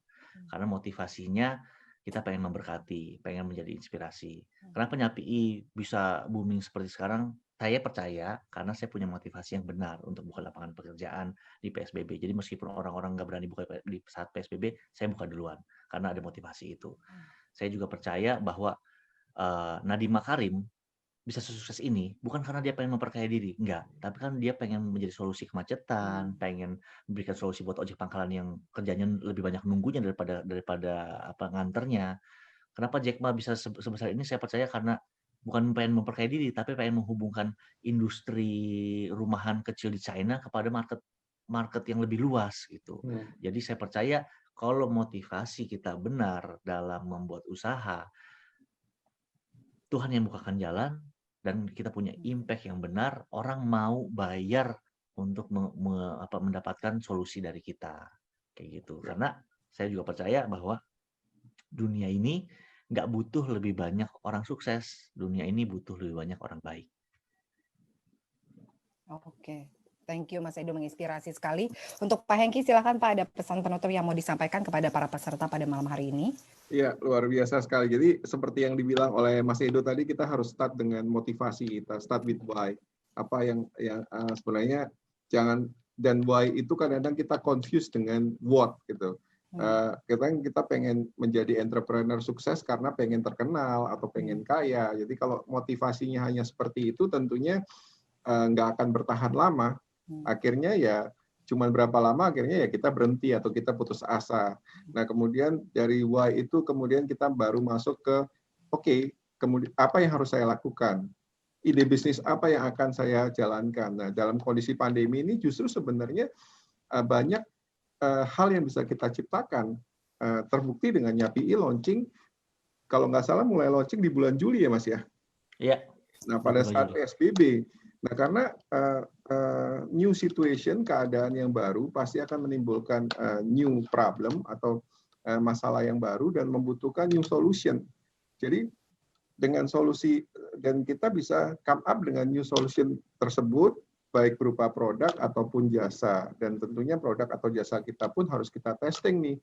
S2: Karena motivasinya kita pengen memberkati, pengen menjadi inspirasi. Kenapa Nyapi bisa booming seperti sekarang? Saya percaya karena saya punya motivasi yang benar untuk buka lapangan pekerjaan di PSBB. Jadi meskipun orang-orang nggak berani buka di saat PSBB, saya buka duluan karena ada motivasi itu. Saya juga percaya bahwa Nadiem Makarim bisa sukses ini bukan karena dia pengen memperkaya diri, enggak, tapi kan dia pengen menjadi solusi kemacetan, pengen memberikan solusi buat ojek pangkalan yang kerjanya lebih banyak nunggunya daripada apa nganternya. Kenapa Jack Ma bisa sebesar ini? Saya percaya karena bukan pengen memperkaya diri, tapi pengen menghubungkan industri rumahan kecil di China kepada market yang lebih luas gitu. Jadi saya percaya kalau motivasi kita benar dalam membuat usaha, Tuhan yang bukakan jalan, dan kita punya impact yang benar, orang mau bayar untuk mendapatkan solusi dari kita. Kayak gitu. Karena saya juga percaya bahwa dunia ini nggak butuh lebih banyak orang sukses. Dunia ini butuh lebih banyak orang baik.
S1: Oke. Thank you Mas Edo, menginspirasi sekali. Untuk Pak Hengki, silakan Pak, ada pesan penutup yang mau disampaikan kepada para peserta pada malam hari ini.
S3: Iya, luar biasa sekali. Jadi seperti yang dibilang oleh Mas Edo tadi, kita harus start dengan motivasi kita, start with why. Apa yang sebenarnya jangan, dan why itu kadang-kadang kita confuse dengan what gitu. Kita pengen menjadi entrepreneur sukses karena pengen terkenal atau pengen kaya. Jadi kalau motivasinya hanya seperti itu, tentunya nggak akan bertahan lama. Akhirnya ya cuman berapa lama akhirnya ya kita berhenti atau kita putus asa. Nah, kemudian dari why itu kemudian kita baru masuk ke kemudian apa yang harus saya lakukan? Ide bisnis apa yang akan saya jalankan? Nah, dalam kondisi pandemi ini justru sebenarnya banyak hal yang bisa kita ciptakan. Terbukti dengan Nyapi launching, kalau nggak salah mulai launching di bulan Juli ya Mas ya?
S2: Iya.
S3: Nah, pada saat PSBB. Nah, karena new situation, keadaan yang baru pasti akan menimbulkan new problem atau masalah yang baru dan membutuhkan new solution. Jadi dengan solusi, dan kita bisa come up dengan new solution tersebut, baik berupa produk ataupun jasa. Dan tentunya produk atau jasa kita pun harus kita testing nih.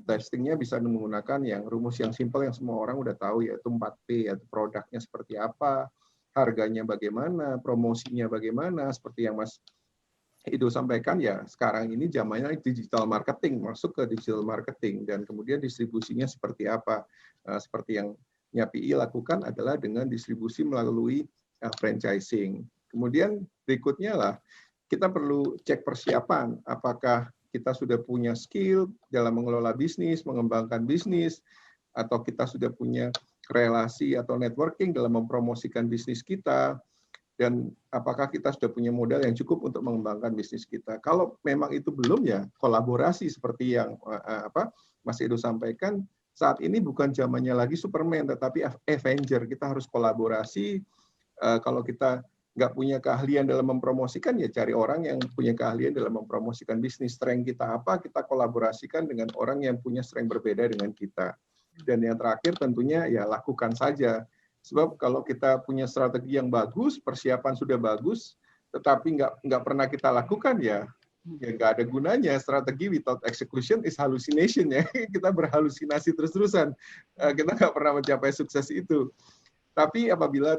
S3: Testingnya bisa menggunakan yang rumus yang simple yang semua orang udah tahu, yaitu 4P, yaitu produknya seperti apa, harganya bagaimana, promosinya bagaimana, seperti yang Mas Edo sampaikan ya, sekarang ini zamannya digital marketing, masuk ke digital marketing, dan kemudian distribusinya seperti apa. Seperti yang Nyapi lakukan adalah dengan distribusi melalui franchising. Kemudian berikutnya lah, kita perlu cek persiapan, apakah kita sudah punya skill dalam mengelola bisnis, mengembangkan bisnis, atau kita sudah punya relasi atau networking dalam mempromosikan bisnis kita, dan apakah kita sudah punya modal yang cukup untuk mengembangkan bisnis kita. Kalau memang itu belum, ya kolaborasi seperti yang Mas Edo sampaikan, saat ini bukan zamannya lagi Superman, tetapi Avenger. Kita harus kolaborasi. Kalau kita nggak punya keahlian dalam mempromosikan, ya cari orang yang punya keahlian dalam mempromosikan bisnis. Strength kita apa, kita kolaborasikan dengan orang yang punya strength berbeda dengan kita. Dan yang terakhir tentunya ya lakukan saja. Sebab kalau kita punya strategi yang bagus, persiapan sudah bagus, tetapi nggak pernah kita lakukan, ya nggak ada gunanya. Strategi without execution is hallucination, ya. Kita berhalusinasi terus-terusan. Kita nggak pernah mencapai sukses itu. Tapi apabila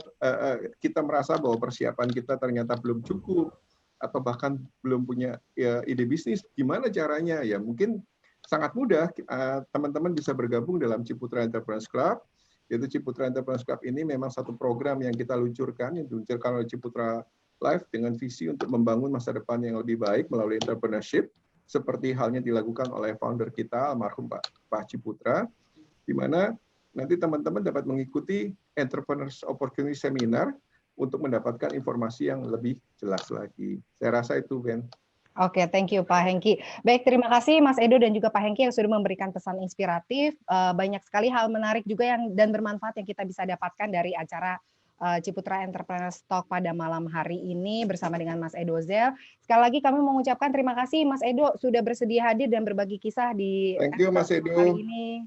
S3: kita merasa bahwa persiapan kita ternyata belum cukup, atau bahkan belum punya ide bisnis, gimana caranya? Ya mungkin sangat mudah, teman-teman bisa bergabung dalam Ciputra Entrepreneurs Club. Yaitu Ciputra Entrepreneurs Club ini memang satu program yang kita luncurkan, yang diluncurkan oleh Ciputra Life dengan visi untuk membangun masa depan yang lebih baik melalui entrepreneurship, seperti halnya dilakukan oleh founder kita, almarhum Pak Ciputra, di mana nanti teman-teman dapat mengikuti Entrepreneurs Opportunity Seminar untuk mendapatkan informasi yang lebih jelas lagi. Saya rasa itu, Ben.
S1: Oke, thank you Pak Hengki. Baik, terima kasih Mas Edo dan juga Pak Hengki yang sudah memberikan pesan inspiratif. Banyak sekali hal menarik juga dan bermanfaat yang kita bisa dapatkan dari acara Ciputra Entrepreneurs Talk pada malam hari ini bersama dengan Mas Edo Zel. Sekali lagi kami mengucapkan terima kasih Mas Edo sudah bersedia hadir dan berbagi kisah di
S3: Thank you Mas Edo.
S1: hari ini.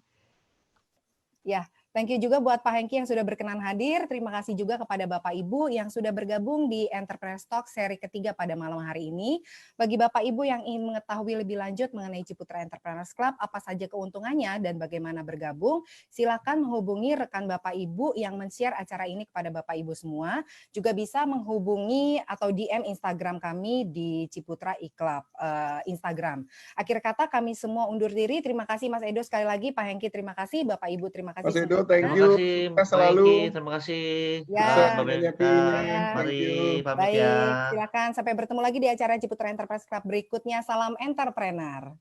S1: Ya, thank you juga buat Pak Hengki yang sudah berkenan hadir. Terima kasih juga kepada Bapak Ibu yang sudah bergabung di Entrepreneurs Talk seri ketiga pada malam hari ini. Bagi Bapak Ibu yang ingin mengetahui lebih lanjut mengenai Ciputra Entrepreneurs Club, apa saja keuntungannya dan bagaimana bergabung, silakan menghubungi rekan Bapak Ibu yang men-share acara ini kepada Bapak Ibu semua. Juga bisa menghubungi atau DM Instagram kami di Ciputra e-Club Instagram. Akhir kata kami semua undur diri. Terima kasih Mas Edo sekali lagi, Pak Hengki terima kasih, Bapak Ibu terima kasih.
S3: Mas Edo, thank
S2: Terima
S3: you.
S2: kasih,
S3: Kita selalu
S2: terima kasih.
S1: Ya.
S2: Mbak Beka.
S1: Ya.
S2: Mari pamit
S1: Baik,
S2: ya.
S1: silakan sampai bertemu lagi di acara Ciputra Enterprise Club berikutnya. Salam entrepreneur.